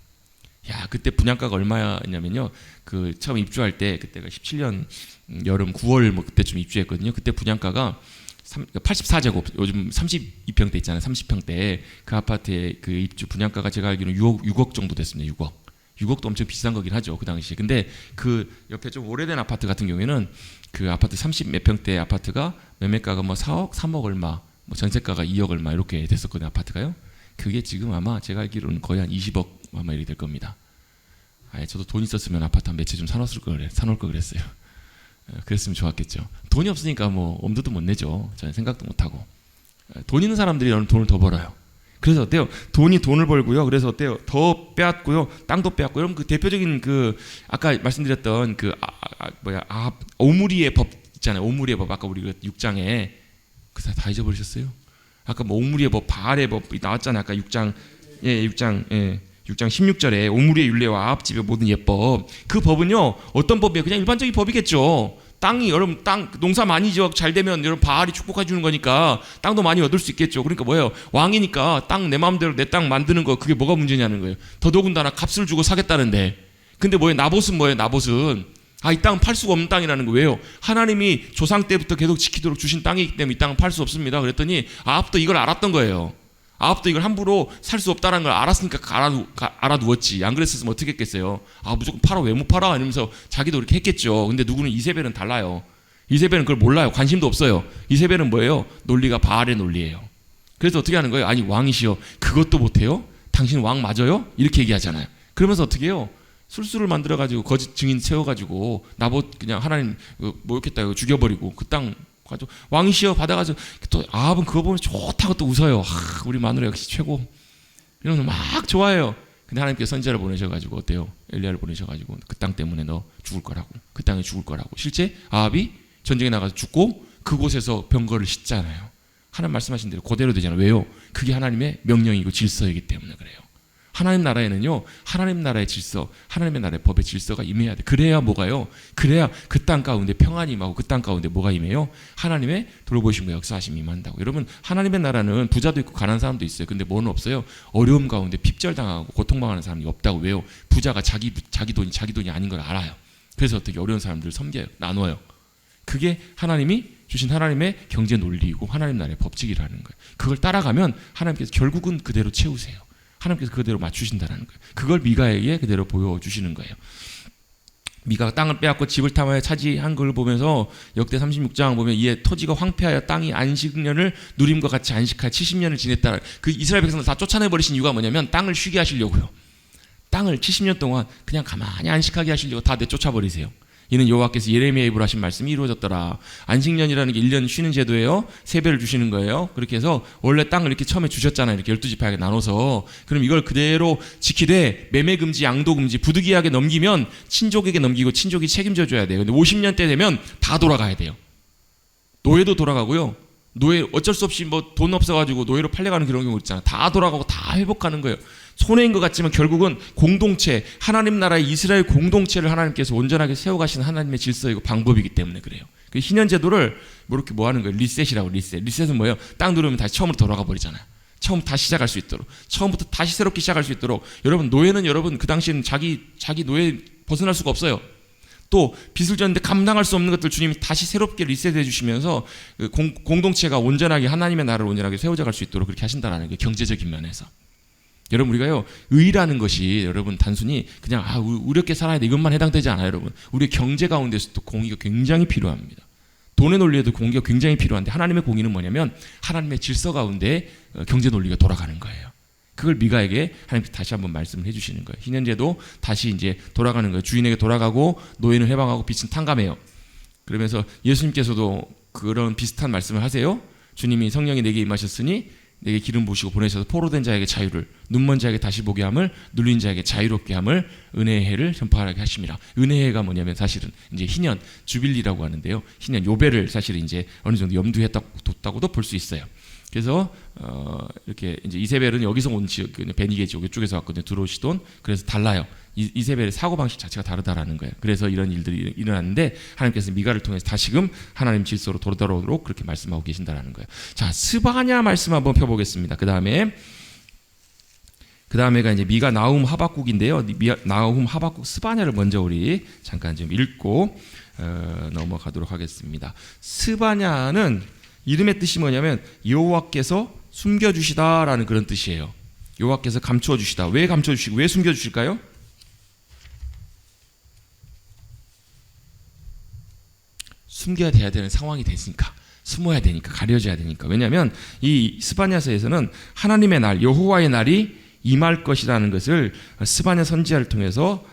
야, 그때 분양가가 얼마였냐면요. 그 처음 입주할 때 그때가 17년 여름 9월 뭐 그때쯤 입주했거든요. 그때 분양가가 84제곱, 요즘 32평대 있잖아요. 30평대 그 아파트의 그 입주 분양가가 제가 알기로는 6억 정도 됐습니다. 6억도 엄청 비싼 거긴 하죠. 그 당시에. 근데 그 옆에 좀 오래된 아파트 같은 경우에는 그 아파트 30 몇 평대 아파트가 매매가가 뭐 4억, 3억 얼마, 뭐 전세가가 2억 얼마 이렇게 됐었거든요. 아파트가요. 그게 지금 아마 제가 알기로는 거의 한 20억 아마 이렇게 될 겁니다. 저도 돈 있었으면 아파트 한 몇 채 좀 사놓을 걸 그랬어요. 그랬으면 좋았겠죠. 돈이 없으니까 뭐 엄두도 못 내죠. 저는 생각도 못 하고. 돈 있는 사람들이 돈을 더 벌어요. 그래서 어때요? 돈을 벌고요. 그래서 어때요? 더 빼앗고요. 땅도 빼앗고. 여러분 그 대표적인 그 아까 말씀드렸던 그 오므리의 법 있잖아요. 오므리의 법 아까 우리 그 6장에 그 다 잊어버리셨어요? 아까 뭐 오므리의 법, 바알의 법 나왔잖아요. 아까 6장 16절에 오므리의 율례와 아합 집의 모든 예법. 그 법은요 어떤 법이에요? 그냥 일반적인 법이겠죠. 땅이 여러분 땅 농사 많이 지어 잘 되면 여러분 바알이 축복해 주는 거니까 땅도 많이 얻을 수 있겠죠. 그러니까 뭐예요? 왕이니까 땅 내 마음대로 내 땅 만드는 거 그게 뭐가 문제냐는 거예요. 더더군다나 값을 주고 사겠다는데. 근데 뭐예요? 나봇은 뭐예요? 나봇은 이 땅은 팔 수가 없는 땅이라는 거. 왜요? 하나님이 조상 때부터 계속 지키도록 주신 땅이기 때문에 이 땅은 팔 수 없습니다. 그랬더니 아합도 이걸 알았던 거예요. 아합도 이걸 함부로 살 수 없다는 걸 알았으니까 알아두었지. 안 그랬었으면 어떻게 했겠어요? 무조건 팔아. 왜 못 팔아? 이러면서 자기도 그렇게 했겠죠. 근데 누구는 이세벨은 달라요. 이세벨은 그걸 몰라요. 관심도 없어요. 이세벨은 뭐예요? 논리가 바알의 논리예요. 그래서 어떻게 하는 거예요? 아니 왕이시여 그것도 못해요? 당신 왕 맞아요? 이렇게 얘기하잖아요. 그러면서 어떻게 해요? 술수를 만들어가지고 거짓 증인 세워가지고 나봇 그냥 하나님 모욕했다 이거 죽여버리고 그 땅 가지고 왕이시여 받아가지고 또 아합은 그거 보면 좋다고 또 웃어요. 우리 마누라 역시 최고. 이러면서 막 좋아해요. 근데 하나님께서 선지자를 보내셔가지고 어때요? 엘리야를 보내셔가지고 그 땅 때문에 너 죽을 거라고. 그 땅에 죽을 거라고. 실제 아합이 전쟁에 나가서 죽고 그곳에서 병거를 싣잖아요. 하나님 말씀하신 대로 그대로 되잖아요. 왜요? 그게 하나님의 명령이고 질서이기 때문에 그래요. 하나님 나라에는요, 하나님 나라의 질서, 하나님의 나라의 법의 질서가 임해야 돼. 그래야 뭐가요? 그래야 그 땅 가운데 평안이 임하고 그 땅 가운데 뭐가 임해요? 하나님의 돌보심과 역사하심이 임한다고. 여러분, 하나님의 나라는 부자도 있고 가난한 사람도 있어요. 근데 뭐는 없어요? 어려움 가운데 핍절당하고 고통당하는 사람이 없다고. 왜요? 부자가 자기 돈이 아닌 걸 알아요. 그래서 어떻게 어려운 사람들을 섬겨요. 나눠요. 그게 하나님이 주신 하나님의 경제 논리이고 하나님 나라의 법칙이라는 거예요. 그걸 따라가면 하나님께서 결국은 그대로 채우세요. 하나님께서 그대로 맞추신다라는 거예요. 그걸 미가에게 그대로 보여주시는 거예요. 미가가 땅을 빼앗고 집을 탐하여 차지한 걸 보면서 역대 36장 보면 이에 토지가 황폐하여 땅이 안식년을 누림과 같이 안식하여 70년을 지냈다. 그 이스라엘 백성들 다 쫓아내버리신 이유가 뭐냐면 땅을 쉬게 하시려고요. 땅을 70년 동안 그냥 가만히 안식하게 하시려고 다 내쫓아버리세요. 이는 여호와께서 예레미야에 입으로 하신 말씀이 이루어졌더라. 안식년이라는 게 1년 쉬는 제도예요. 세배를 주시는 거예요. 그렇게 해서 원래 땅을 이렇게 처음에 주셨잖아요. 이렇게 12지파에게 나눠서. 그럼 이걸 그대로 지키되 매매금지, 양도금지, 부득이하게 넘기면 친족에게 넘기고 친족이 책임져 줘야 돼요. 근데 50년 때 되면 다 돌아가야 돼요. 노예도 돌아가고요. 노예 어쩔 수 없이 뭐 돈 없어가지고 노예로 팔려가는 그런 경우 있잖아요. 다 돌아가고 다 회복하는 거예요. 손해인 것 같지만 결국은 공동체, 하나님 나라의 이스라엘 공동체를 하나님께서 온전하게 세워가시는 하나님의 질서이고 방법이기 때문에 그래요. 그 희년 제도를 뭐 이렇게 뭐 하는 거예요? 리셋이라고. 리셋은 뭐예요? 땅 누르면 다시 처음으로 돌아가 버리잖아요. 처음 다시 시작할 수 있도록, 처음부터 다시 새롭게 시작할 수 있도록. 여러분 노예는 여러분 그 당시에는 자기 노예 벗어날 수가 없어요. 또 빚을 졌는데 감당할 수 없는 것들 주님이 다시 새롭게 리셋해 주시면서 그 공동체가 온전하게 하나님의 나라를 온전하게 세워져 갈 수 있도록 그렇게 하신다는 게 경제적인 면에서. 여러분 우리가요 의라는 것이 여러분 단순히 그냥 의롭게 살아야 돼 이것만 해당되지 않아요. 여러분 우리 경제 가운데서도 공의가 굉장히 필요합니다. 돈의 논리에도 공의가 굉장히 필요한데 하나님의 공의는 뭐냐면 하나님의 질서 가운데 경제 논리가 돌아가는 거예요. 그걸 미가에게 하나님께서 다시 한번 말씀을 해주시는 거예요. 희년제도 다시 이제 돌아가는 거예요. 주인에게 돌아가고 노예는 해방하고 빚은 탕감해요. 그러면서 예수님께서도 그런 비슷한 말씀을 하세요. 주님이 성령이 내게 임하셨으니 내게 기름 부으시고 보내셔서 포로된 자에게 자유를, 눈먼 자에게 다시 보게 함을, 눌린 자에게 자유롭게 함을, 은혜의 해를 전파하게 하심이라. 은혜의 해가 뭐냐면 사실은 이제 희년 주빌리라고 하는데요. 희년 요배를 사실은 이제 어느 정도 염두에 뒀다고도 볼 수 있어요. 그래서 이렇게 이제 이세벨은 여기서 온 지역, 베니게 지역 이쪽에서 왔거든요. 들어오시던. 그래서 달라요. 이세벨의 사고 방식 자체가 다르다라는 거예요. 그래서 이런 일들이 일어났는데 하나님께서 미가를 통해서 다시금 하나님 질서로 돌아오도록 그렇게 말씀하고 계신다라는 거예요. 자, 스바냐 말씀 한번 펴보겠습니다. 그 다음에가 이제 미가, 나훔, 하박국인데요. 나훔, 하박국, 스바냐를 먼저 우리 잠깐 좀 읽고 넘어가도록 하겠습니다. 스바냐는 이름의 뜻이 뭐냐면 여호와께서 숨겨주시다라는 그런 뜻이에요. 여호와께서 감추어주시다. 왜 감춰주시고 왜 숨겨주실까요? 숨겨야 돼야 되는 상황이 됐으니까, 숨어야 되니까, 가려져야 되니까. 왜냐하면 이 스바냐서에서는 하나님의 날, 여호와의 날이 임할 것이라는 것을 스바냐 선지자를 통해서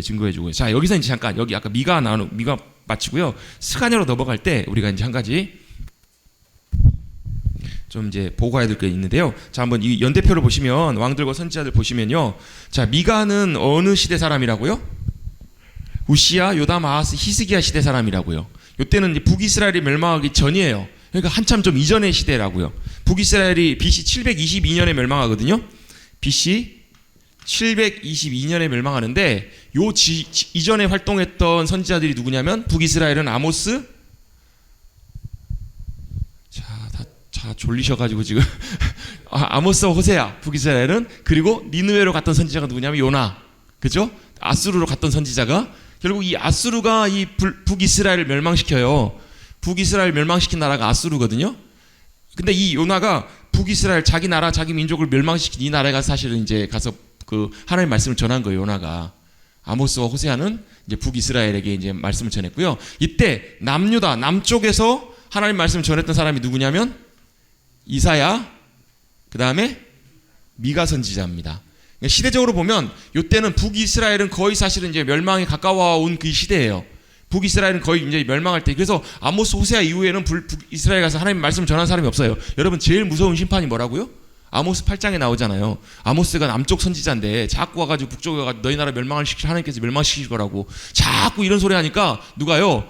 증거해주고요. 자, 여기서 이제 잠깐 여기 아까 미가 마치고요. 스가냐로 넘어갈 때 우리가 이제 한 가지 좀 이제 보고해야 될 게 있는데요. 자, 한번 이 연대표를 보시면 왕들과 선지자들 보시면요. 자, 미가는 어느 시대 사람이라고요? 우시야, 요담, 아하스, 히스기야 시대 사람이라고요. 이때는 이제 북이스라엘이 멸망하기 전이에요. 그러니까 한참 좀 이전의 시대라고요. 북이스라엘이 BC 722년에 멸망하거든요. BC 722년에 멸망하는데 요 이전에 활동했던 선지자들이 누구냐면 북이스라엘은 아모스, 자 졸리셔가지고 지금 아모스와 호세야 북이스라엘은, 그리고 니느웨로 갔던 선지자가 누구냐면 요나, 그죠? 아수르로 갔던 선지자가 결국 이 아수르가 이 북이스라엘을 멸망시켜요. 북이스라엘 멸망시킨 나라가 아수르거든요. 근데 이 요나가 북이스라엘 자기 나라 자기 민족을 멸망시킨 이 나라가 사실은 이제 가서 그 하나님의 말씀을 전한 거예요. 요나가. 아모스와 호세아는 이제 북이스라엘에게 이제 말씀을 전했고요. 이때 남유다 남쪽에서 하나님 말씀을 전했던 사람이 누구냐면 이사야, 그 다음에 미가 선지자입니다. 시대적으로 보면 이때는 북이스라엘은 거의 사실은 이제 멸망에 가까워 온 그 시대예요. 북이스라엘은 거의 이제 멸망할 때. 그래서 아모스, 호세아 이후에는 북이스라엘 가서 하나님 말씀을 전한 사람이 없어요. 여러분 제일 무서운 심판이 뭐라고요? 아모스 8장에 나오잖아요. 아모스가 남쪽 선지자인데 자꾸 와가지고 북쪽에 와가지고 너희 나라 멸망을 시키실, 하나님께서 멸망시키실 거라고 자꾸 이런 소리 하니까 누가요?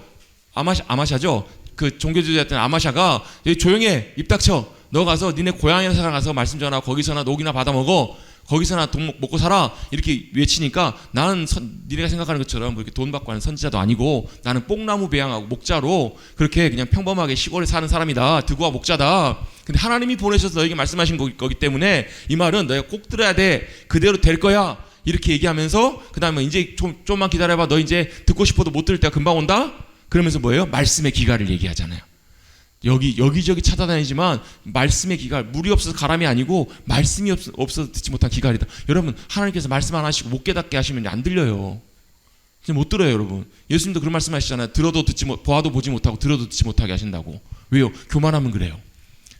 아마샤죠. 그 종교주의였던 아마샤가 조용해, 입 닥쳐. 너 가서 니네 고향에 가서 말씀 전하고 거기서나 녹이나 받아 먹어. 거기서나 돈 먹고 살아. 이렇게 외치니까 나는 니네가 생각하는 것처럼 그렇게 돈 받고 하는 선지자도 아니고 나는 뽕나무 배양하고 목자로 그렇게 그냥 평범하게 시골에 사는 사람이다. 드구와 목자다. 근데 하나님이 보내셔서 너에게 말씀하신 거기 때문에 이 말은 너희가 꼭 들어야 돼. 그대로 될 거야. 이렇게 얘기하면서 그 다음에 이제 좀만 기다려봐. 너 이제 듣고 싶어도 못 들을 때가 금방 온다. 그러면서 뭐예요? 말씀의 기가를 얘기하잖아요. 여기저기 찾아다니지만 말씀의 기갈, 물이 없어서 가람이 아니고 말씀이 없어서 듣지 못한 기갈이다. 여러분, 하나님께서 말씀 안 하시고 못 깨닫게 하시면 안 들려요. 못 들어요, 여러분. 예수님도 그런 말씀 하시잖아요. 들어도 보아도 보지 못하고 들어도 듣지 못하게 하신다고. 왜요? 교만하면 그래요.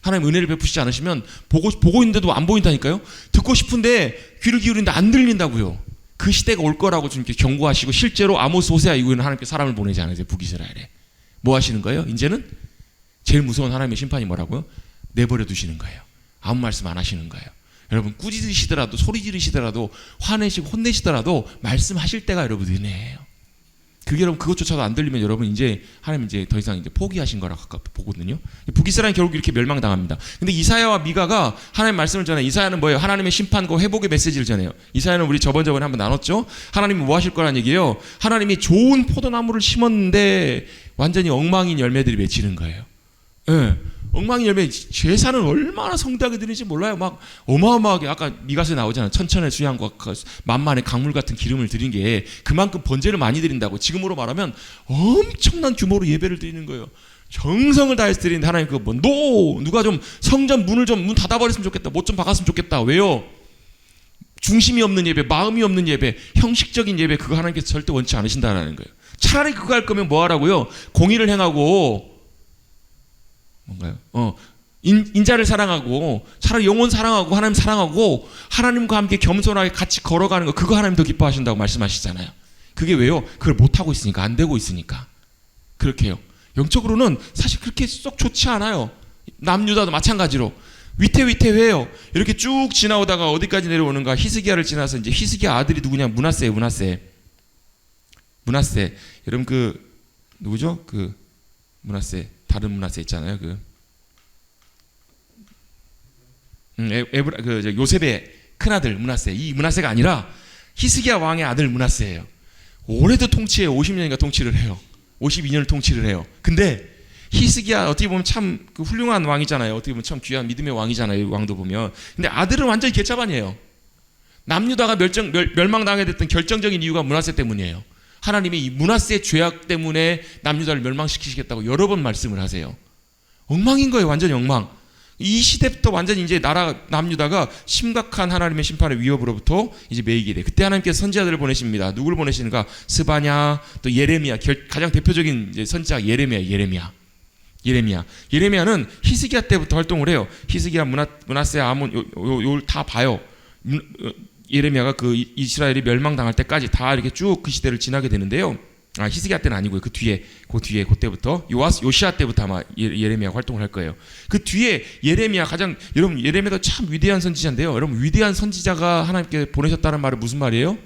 하나님 은혜를 베푸시지 않으시면 보고 있는데도 안 보인다니까요. 듣고 싶은데 귀를 기울이는데 안 들린다고요. 그 시대가 올 거라고 주님께 경고하시고, 실제로 아모스 호세아 이후에는 하나님께 사람을 보내지 않으세요. 북이스라엘에. 뭐 하시는 거예요? 이제는 제일 무서운 하나님의 심판이 뭐라고요? 내버려 두시는 거예요. 아무 말씀 안 하시는 거예요. 여러분, 꾸짖으시더라도, 소리 지르시더라도, 화내시고 혼내시더라도 말씀하실 때가 여러분 은혜예요. 그게 여러분, 그것조차도 안 들리면 여러분 이제 하나님 이제 더 이상 이제 포기하신 거라 보거든요. 북이스라엘은 결국 이렇게 멸망당합니다. 근데 이사야와 미가가 하나님 말씀을 전해. 이사야는 뭐예요? 하나님의 심판과 회복의 메시지를 전해요. 이사야는 우리 저번에 한번 나눴죠. 하나님이 뭐 하실 거란 얘기예요? 하나님이 좋은 포도나무를 심었는데 완전히 엉망인 열매들이 맺히는 거예요. 예. 엉망인 열매, 제사는 얼마나 성대하게 드리는지 몰라요. 막 어마어마하게, 아까 미가서에 나오잖아요. 천천의 수양과 만만의 강물 같은 기름을 드린 게 그만큼 번제를 많이 드린다고. 지금으로 말하면 엄청난 규모로 예배를 드리는 거예요. 정성을 다해서 드리는데 하나님 그거 뭐 누가 좀 성전 문을 좀 문 닫아버렸으면 좋겠다. 못 좀 박았으면 좋겠다. 왜요? 중심이 없는 예배, 마음이 없는 예배, 형식적인 예배, 그거 하나님께서 절대 원치 않으신다는 거예요. 차라리 그거 할 거면 뭐 하라고요? 공의를 행하고, 뭔가요? 인자를 사랑하고, 차라리 영혼 사랑하고, 하나님 사랑하고, 하나님과 함께 겸손하게 같이 걸어가는 거, 그거 하나님 더 기뻐하신다고 말씀하시잖아요. 그게 왜요? 그걸 못하고 있으니까, 안 되고 있으니까 그렇게 해요. 영적으로는 사실 그렇게 썩 좋지 않아요. 남유다도 마찬가지로 위태위태해요. 이렇게 쭉 지나오다가 어디까지 내려오는가? 히스기야를 지나서 이제 히스기야 아들이 누구냐? 므낫세예요. 므낫세. 여러분 그 누구죠? 그 므낫세, 다른 므낫세 있잖아요. 요셉의 큰 아들 므낫세. 이 므낫세가 아니라 히스기야 왕의 아들 므낫세예요. 올해도 통치해요. 50년인가 통치를 해요. 52년을 통치를 해요. 근데 히스기야 어떻게 보면 참 그 훌륭한 왕이잖아요. 어떻게 보면 참 귀한 믿음의 왕이잖아요. 이 왕도 보면. 근데 아들은 완전히 개차반이에요. 남유다가 멸망당하게 됐던 결정적인 이유가 므낫세 때문이에요. 하나님이 이 므낫세의 죄악 때문에 남유다를 멸망시키시겠다고 여러 번 말씀을 하세요. 엉망인 거예요. 완전히 엉망. 이 시대부터 완전히 이제 남유다가 심각한 하나님의 심판의 위협으로부터 이제 매이게 돼. 그때 하나님께서 선지자들을 보내십니다. 누구를 보내시는가? 스바냐, 또 예레미야. 가장 대표적인 이제 선지자 예레미야는 히스기야 때부터 활동을 해요. 히스기야, 므낫세, 아몬 요 다 봐요. 예레미야가 그 이스라엘이 멸망당할 때까지 다 이렇게 쭉 그 시대를 지나게 되는데요. 히스기야 때는 아니고요. 그때부터 요시야 때부터 아마 예레미야가 활동을 할 거예요. 그 뒤에 예레미야 여러분 예레미야도 참 위대한 선지자인데요. 여러분 위대한 선지자가 하나님께 보내셨다는 말은 무슨 말이에요?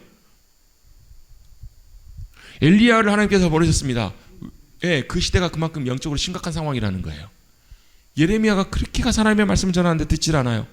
엘리야를 하나님께서 보내셨습니다. 예, 그 시대가 그만큼 영적으로 심각한 상황이라는 거예요. 예레미야가 그렇게 가서 하나님의 말씀을 전하는데 듣질 않아요.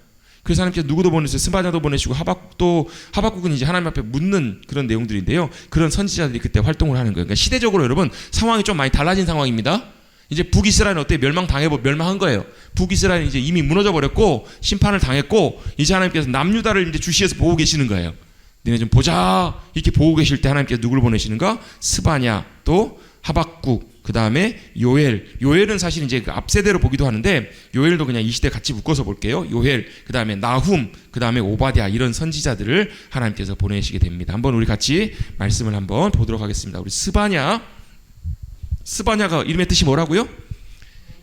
그래서 하나님께서 누구도 보내셨어요. 스바냐도 보내시고 하박국은 이제 하나님 앞에 묻는 그런 내용들인데요. 그런 선지자들이 그때 활동을 하는 거예요. 그러니까 시대적으로 여러분 상황이 좀 많이 달라진 상황입니다. 이제 북이스라엘은 어때? 멸망한 거예요. 북이스라엘은 이제 이미 무너져 버렸고 심판을 당했고 이제 하나님께서 남유다를 이제 주시해서 보고 계시는 거예요. 너네 좀 보자 이렇게 보고 계실 때 하나님께서 누구를 보내시는가? 스바냐, 또 하박국, 그 다음에 요엘은 사실 이제 그 앞세대로 보기도 하는데 요엘도 그냥 이 시대 같이 묶어서 볼게요. 요엘, 그 다음에 나훔, 그 다음에 오바댜 이런 선지자들을 하나님께서 보내시게 됩니다. 한번 우리 같이 말씀을 한번 보도록 하겠습니다. 우리 스바냐가 이름의 뜻이 뭐라고요?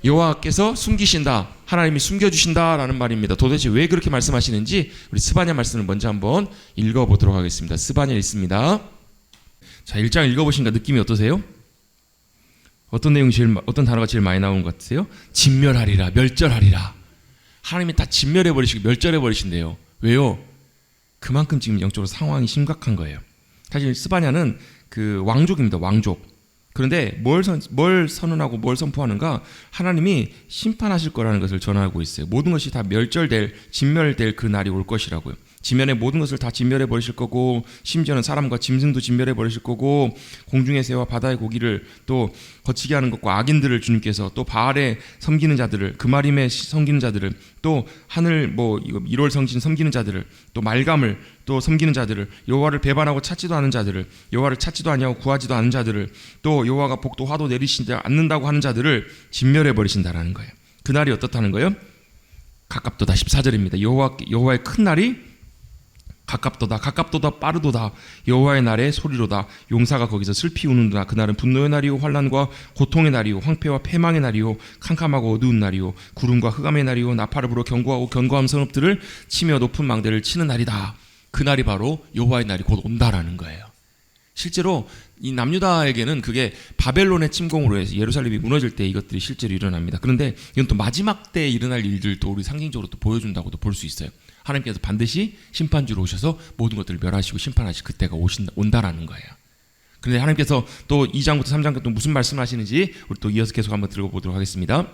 여호와께서 숨기신다, 하나님이 숨겨주신다라는 말입니다. 도대체 왜 그렇게 말씀하시는지 우리 스바냐 말씀을 먼저 한번 읽어보도록 하겠습니다. 스바냐 있습니다. 자, 1장 읽어보시니까 느낌이 어떠세요? 어떤 단어가 제일 많이 나오는 것 같으세요? 진멸하리라, 멸절하리라. 하나님이 다 진멸해버리시고 멸절해버리신대요. 왜요? 그만큼 지금 영적으로 상황이 심각한 거예요. 사실 스바냐는 그 왕족입니다. 왕족. 그런데 뭘 선언하고 뭘 선포하는가? 하나님이 심판하실 거라는 것을 전하고 있어요. 모든 것이 다 진멸될 그 날이 올 것이라고요. 지면의 모든 것을 다 진멸해 버리실 거고, 심지어는 사람과 짐승도 진멸해 버리실 거고, 공중의 새와 바다의 고기를 또 거치게 하는 것과 악인들을 주님께서 또 바알에 섬기는 자들을, 그마림에 섬기는 자들을 또 하늘 이거 1월 성신 섬기는 자들을, 또 말감을 또 섬기는 자들을, 여호와를 배반하고 찾지도 않은 자들을, 여호와를 찾지도 아니하고 구하지도 않은 자들을, 또 여호와가 복도 화도 내리시지 않는다고 하는 자들을 진멸해 버리신다라는 거예요. 그날이 어떻다는 거예요? 가깝도다. 14절입니다. 여호와의 큰 날이 가깝도다 빠르도다. 여호와의 날의 소리로다. 용사가 거기서 슬피 우는도다. 그날은 분노의 날이요 환난과 고통의 날이요 황폐와 패망의 날이요 캄캄하고 어두운 날이요 구름과 흑암의 날이요 나팔을 불어 경고하고 견고함 성읍들을 치며 높은 망대를 치는 날이다. 그날이 바로 여호와의 날이 곧 온다라는 거예요. 실제로 이 남유다에게는 그게 바벨론의 침공으로 해서 예루살렘이 무너질 때 이것들이 실제로 일어납니다. 그런데 이건 또 마지막 때에 일어날 일들도 우리 상징적으로 또 보여준다고도 볼 수 있어요. 하나님께서 반드시 심판주로 오셔서 모든 것들을 멸하시고 심판하실 그때가 온다라는 거예요. 그런데 하나님께서 또 2장부터 3장부터 또 무슨 말씀을 하시는지 우리 또 이어서 계속 한번 들어보도록 하겠습니다.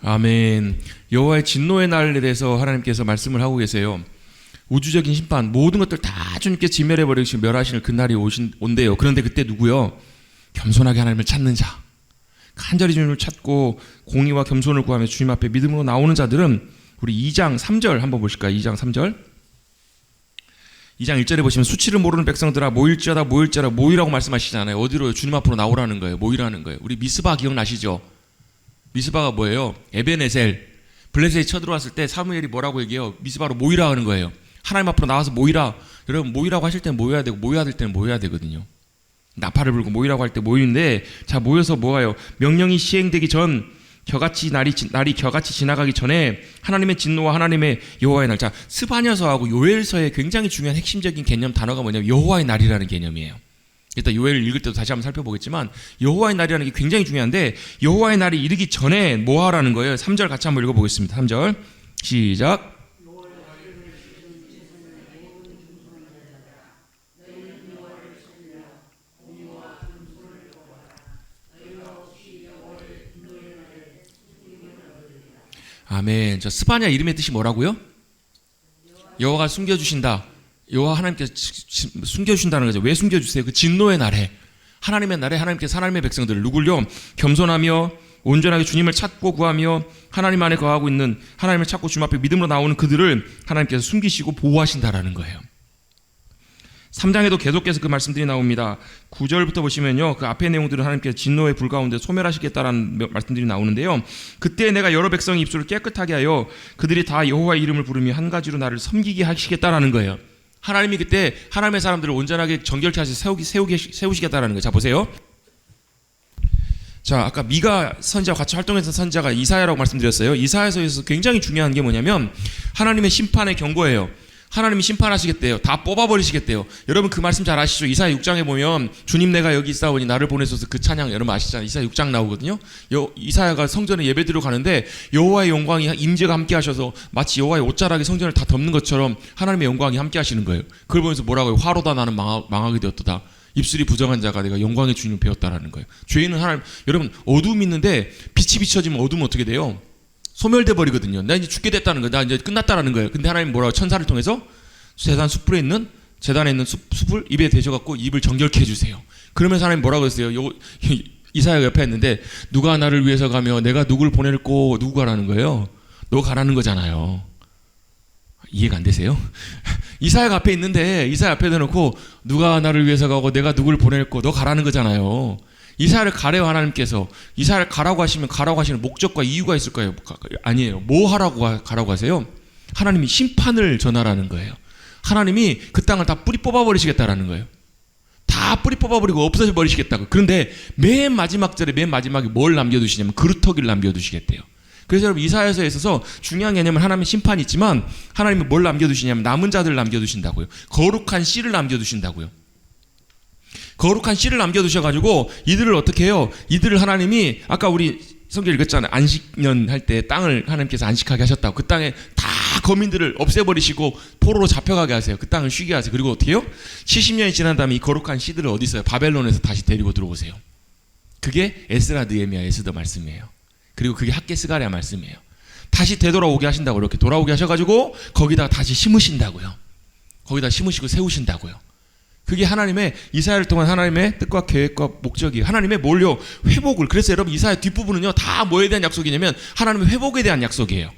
아멘. 여호와의 진노의 날에 대해서 하나님께서 말씀을 하고 계세요. 우주적인 심판, 모든 것들 다 주님께 진멸해버리시고 멸하시는 그날이 온대요. 그런데 그때 누구요? 겸손하게 하나님을 찾는 자, 간절히 주님을 찾고 공의와 겸손을 구하며 주님 앞에 믿음으로 나오는 자들은 우리 2장 3절 한번 보실까요? 2장 3절. 2장 1절에 보시면 수치를 모르는 백성들아 모일지어다 모이라고 말씀하시잖아요. 어디로요? 주님 앞으로 나오라는 거예요. 모이라는 거예요. 우리 미스바 기억나시죠? 미스바가 뭐예요? 에벤에셀. 블레셋이 쳐들어왔을 때 사무엘이 뭐라고 얘기해요? 미스바로 모이라 하는 거예요. 하나님 앞으로 나와서 모이라. 여러분 모이라고 하실 때는 모여야 되고 모여야 될 때는 모여야 되거든요. 나팔을 불고 모이라고 할 때 모이는데 자 모여서 뭐예요? 명령이 시행되기 전 날이 겨같이 지나가기 전에 하나님의 진노와 하나님의 여호와의 날. 자 스바냐서하고 요엘서의 굉장히 중요한 핵심적인 개념 단어가 뭐냐면 여호와의 날이라는 개념이에요. 일단 요엘을 읽을 때도 다시 한번 살펴보겠지만 여호와의 날이라는 게 굉장히 중요한데 여호와의 날이 이르기 전에 뭐 하라는 거예요? 3절 같이 한번 읽어보겠습니다. 3절 시작. 아멘. 저 스바냐 이름의 뜻이 뭐라고요? 여호와가 숨겨주신다. 여호와 하나님께서 숨겨주신다는 거죠. 왜 숨겨주세요? 그 진노의 날에, 하나님의 날에 하나님께서 하나님의 백성들을 누굴요? 겸손하며 온전하게 주님을 찾고 구하며 하나님 안에 거하고 있는, 하나님을 찾고 주님 앞에 믿음으로 나오는 그들을 하나님께서 숨기시고 보호하신다라는 거예요. 3장에도 계속해서 그 말씀들이 나옵니다. 9절부터 보시면요, 그 앞의 내용들은 하나님께서 진노의 불 가운데 소멸하시겠다라는 말씀들이 나오는데요. 그때 내가 여러 백성의 입술을 깨끗하게 하여 그들이 다 여호와의 이름을 부르며 한 가지로 나를 섬기게 하시겠다라는 거예요. 하나님이 그때 하나님의 사람들을 온전하게 정결케 하셔서 세우시겠다라는 거예요. 자 보세요. 자 아까 미가 선지자와 같이 활동했던 선지자가 이사야라고 말씀드렸어요. 이사야서에서 굉장히 중요한 게 뭐냐면 하나님의 심판의 경고예요. 하나님이 심판하시겠대요. 다 뽑아버리시겠대요. 여러분 그 말씀 잘 아시죠? 이사야 6장에 보면 주님 내가 여기 있사오니 나를 보내소서, 그 찬양 여러분 아시잖아요. 이사야 6장 나오거든요. 이사야가 성전에 예배드리러 가는데 여호와의 영광이 임재가 함께 하셔서 마치 여호와의 옷자락이 성전을 다 덮는 것처럼 하나님의 영광이 함께 하시는 거예요. 그걸 보면서 뭐라고요? 화로다 나는 망하게 되었도다. 입술이 부정한 자가 내가 영광의 주님을 배웠다라는 거예요. 죄인은 하나님, 여러분 어두움이 있는데 빛이 비춰지면 어두우면 어떻게 돼요? 소멸돼 버리거든요. 나 이제 죽게 됐다는 거예요. 나 이제 끝났다라는 거예요. 근데 하나님 뭐라고? 천사를 통해서 재단에 있는 숲을 입에 대셔갖고 입을 정결케 해주세요. 그러면서 하나님 뭐라고 했어요? 이사야가 옆에 있는데 누가 나를 위해서 가며 내가 누굴 보낼고, 누구 가라는 거예요? 너 가라는 거잖아요. 이해가 안 되세요? 이사야가 앞에 있는데 이사야 앞에 대놓고 누가 나를 위해서 가고 내가 누굴 보낼고 너 가라는 거잖아요. 이사야를 가래요. 하나님께서 이사야를 가라고 하시면 가라고 하시는 목적과 이유가 있을 거예요? 아니에요. 뭐 하라고 가라고 하세요? 하나님이 심판을 전하라는 거예요. 하나님이 그 땅을 다 뿌리 뽑아버리시겠다라는 거예요. 다 뿌리 뽑아버리고 없어져 버리시겠다고. 그런데 맨 마지막 절에 맨 마지막에 뭘 남겨두시냐면 그루터기를 남겨두시겠대요. 그래서 여러분 이사야서에 있어서 중요한 개념은 하나님의 심판이 있지만 하나님은 뭘 남겨두시냐면 남은 자들을 남겨두신다고요. 거룩한 씨를 남겨두신다고요. 거룩한 씨를 남겨두셔가지고 이들을 어떻게 해요? 이들을 하나님이 아까 우리 성경 읽었잖아요. 안식년 할 때 땅을 하나님께서 안식하게 하셨다고. 그 땅에 다 거민들을 없애버리시고 포로로 잡혀가게 하세요. 그 땅을 쉬게 하세요. 그리고 어떻게 해요? 70년이 지난 다음에 이 거룩한 씨들을 어디 있어요? 바벨론에서 다시 데리고 들어오세요. 그게 에스라 느헤미야 에스더 말씀이에요. 그리고 그게 학개 스가랴 말씀이에요. 다시 되돌아오게 하신다고. 이렇게 돌아오게 하셔가지고 거기다 다시 심으신다고요. 거기다 심으시고 세우신다고요. 그게 하나님의, 이사야를 통한 하나님의 뜻과 계획과 목적이에요. 하나님의 뭘요? 회복을. 그래서 여러분 이사야 뒷부분은요 다 뭐에 대한 약속이냐면 하나님의 회복에 대한 약속이에요.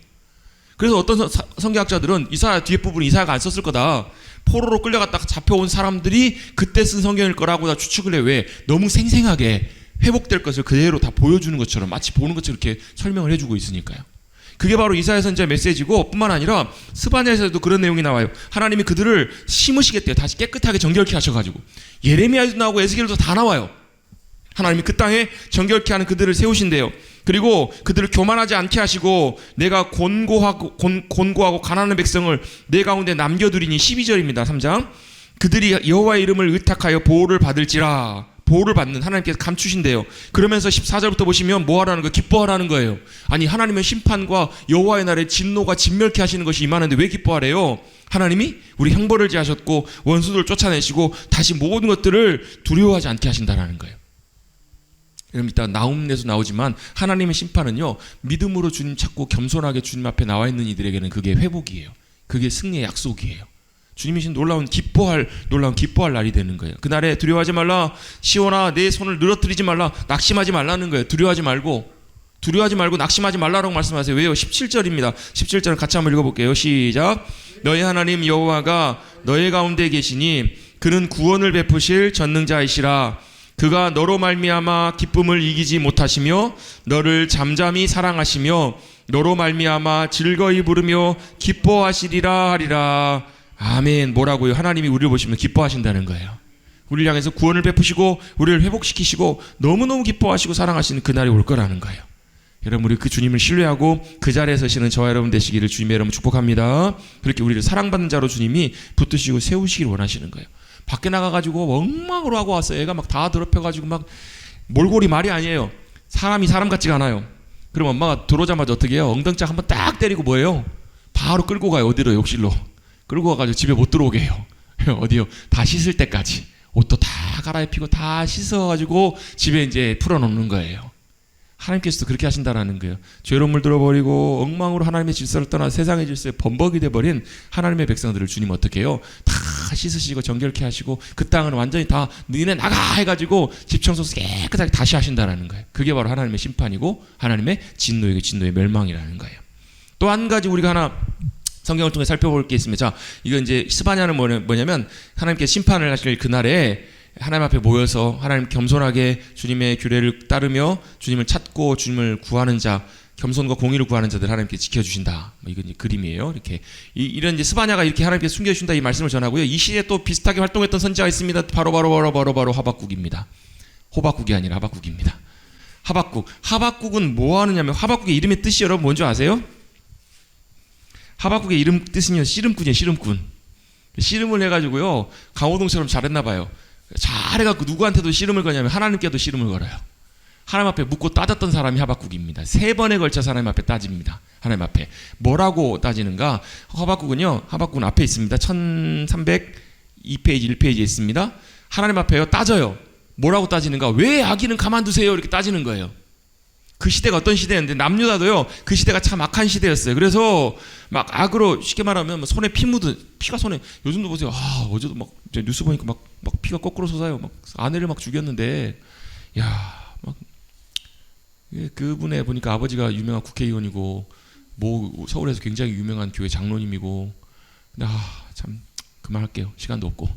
그래서 어떤 성경학자들은 이사야 뒤에 부분 이사야가 안 썼을 거다. 포로로 끌려갔다가 잡혀온 사람들이 그때 쓴 성경일 거라고 다 추측을 해. 왜? 너무 생생하게 회복될 것을 그대로 다 보여주는 것처럼 마치 보는 것처럼 이렇게 설명을 해주고 있으니까요. 그게 바로 이사야 선지자의 메시지고 뿐만 아니라 스바냐에서도 그런 내용이 나와요. 하나님이 그들을 심으시겠대요. 다시 깨끗하게 정결케 하셔가지고. 예레미야에도 나오고 에스겔도 다 나와요. 하나님이 그 땅에 정결케 하는 그들을 세우신대요. 그리고 그들을 교만하지 않게 하시고 내가 곤고하고 가난한 백성을 내 가운데 남겨두리니 12절입니다. 3장. 그들이 여호와의 이름을 의탁하여 보호를 받을지라. 보호를 받는 하나님께서 감추신대요. 그러면서 14절부터 보시면 뭐 하라는 거예요? 기뻐하라는 거예요. 아니 하나님의 심판과 여호와의 날에 진노가 진멸케 하시는 것이 임하는데 왜 기뻐하래요? 하나님이 우리 형벌을 제하셨고 원수들을 쫓아내시고 다시 모든 것들을 두려워하지 않게 하신다는 거예요. 여러분 이따 나움에서 나오지만 하나님의 심판은요 믿음으로 주님 찾고 겸손하게 주님 앞에 나와 있는 이들에게는 그게 회복이에요. 그게 승리의 약속이에요. 주님이신 놀라운 기뻐할 날이 되는 거예요. 그날에 두려워하지 말라. 시온아 내 손을 늘어뜨리지 말라. 낙심하지 말라는 거예요. 두려워하지 말고 낙심하지 말라라고 말씀하세요. 왜요? 17절입니다. 17절 같이 한번 읽어볼게요. 시작. 너희 하나님 여호와가 너희 가운데 계시니 그는 구원을 베푸실 전능자이시라. 그가 너로 말미암아 기쁨을 이기지 못하시며 너를 잠잠히 사랑하시며 너로 말미암아 즐거이 부르며 기뻐하시리라 하리라. 아멘. 뭐라고요? 하나님이 우리를 보시면 기뻐하신다는 거예요. 우리를 향해서 구원을 베푸시고 우리를 회복시키시고 너무너무 기뻐하시고 사랑하시는 그날이 올 거라는 거예요. 여러분 우리 그 주님을 신뢰하고 그 자리에 서시는 저와 여러분 되시기를 주님의 이름으로 축복합니다. 그렇게 우리를 사랑받는 자로 주님이 붙드시고 세우시길 원하시는 거예요. 밖에 나가가지고 엉망으로 하고 왔어요. 애가 막 다 더럽혀가지고 막 몰골이 말이 아니에요. 사람이 사람 같지가 않아요. 그럼 엄마가 들어오자마자 어떻게 해요? 엉덩짝 한번 딱 때리고 뭐예요? 바로 끌고 가요. 어디로? 욕실로. 끌고 가가지고 집에 못 들어오게 해요. 어디요? 다 씻을 때까지. 옷도 다 갈아입히고 다 씻어가지고 집에 이제 풀어놓는 거예요. 하나님께서도 그렇게 하신다라는 거예요. 죄로운 물들어 버리고 엉망으로 하나님의 질서를 떠나 세상의 질서에 범벅이 돼버린 하나님의 백성들을 주님 어떻게 해요? 다 씻으시고 정결케 하시고 그 땅은 완전히 다 너네 나가 해가지고 집 청소 깨끗하게 다시 하신다라는 거예요. 그게 바로 하나님의 심판이고 하나님의 진노의 멸망이라는 거예요. 또 한 가지 우리가 하나 성경을 통해 살펴볼 게 있습니다. 자, 이거 이제 스바냐는 뭐냐면 하나님께서 심판을 하실 그날에 하나님 앞에 모여서 하나님 겸손하게 주님의 규례를 따르며 주님을 찾고 주님을 구하는 자, 겸손과 공의를 구하는 자들 하나님께 지켜주신다. 이건 이제 그림이에요. 이렇게 이런 이제 스바냐가 이렇게 하나님께 숨겨주신다 이 말씀을 전하고요. 이 시대에 또 비슷하게 활동했던 선지자가 있습니다. 바로 하박국입니다. 호박국이 아니라 하박국입니다. 하박국은 뭐 하느냐면 하박국의 이름의 뜻이 여러분 뭔지 아세요? 하박국의 이름 뜻은요 씨름꾼이에요. 씨름을 해가지고요 강호동처럼 잘했나 봐요. 잘해갖고 누구한테도 씨름을 거냐면 하나님께도 씨름을 걸어요. 하나님 앞에 묻고 따졌던 사람이 하박국입니다. 3번에 걸쳐서 하나님 앞에 따집니다. 하나님 앞에 뭐라고 따지는가? 하박국은 앞에 있습니다. 1302페이지 1페이지에 있습니다. 하나님 앞에요 따져요. 뭐라고 따지는가? 왜 악인은 가만두세요? 이렇게 따지는 거예요. 그 시대가 어떤 시대였는데 남유다도요 그 시대가 참 악한 시대였어요. 그래서 막 악으로 쉽게 말하면 손에 피가 손에 요즘도 보세요. 어제도 막 뉴스 보니까 막 피가 거꾸로 솟아요. 막 아내를 막 죽였는데 막 그분에 보니까 아버지가 유명한 국회의원이고 뭐 서울에서 굉장히 유명한 교회 장로님이고 근데 참 그만할게요. 시간도 없고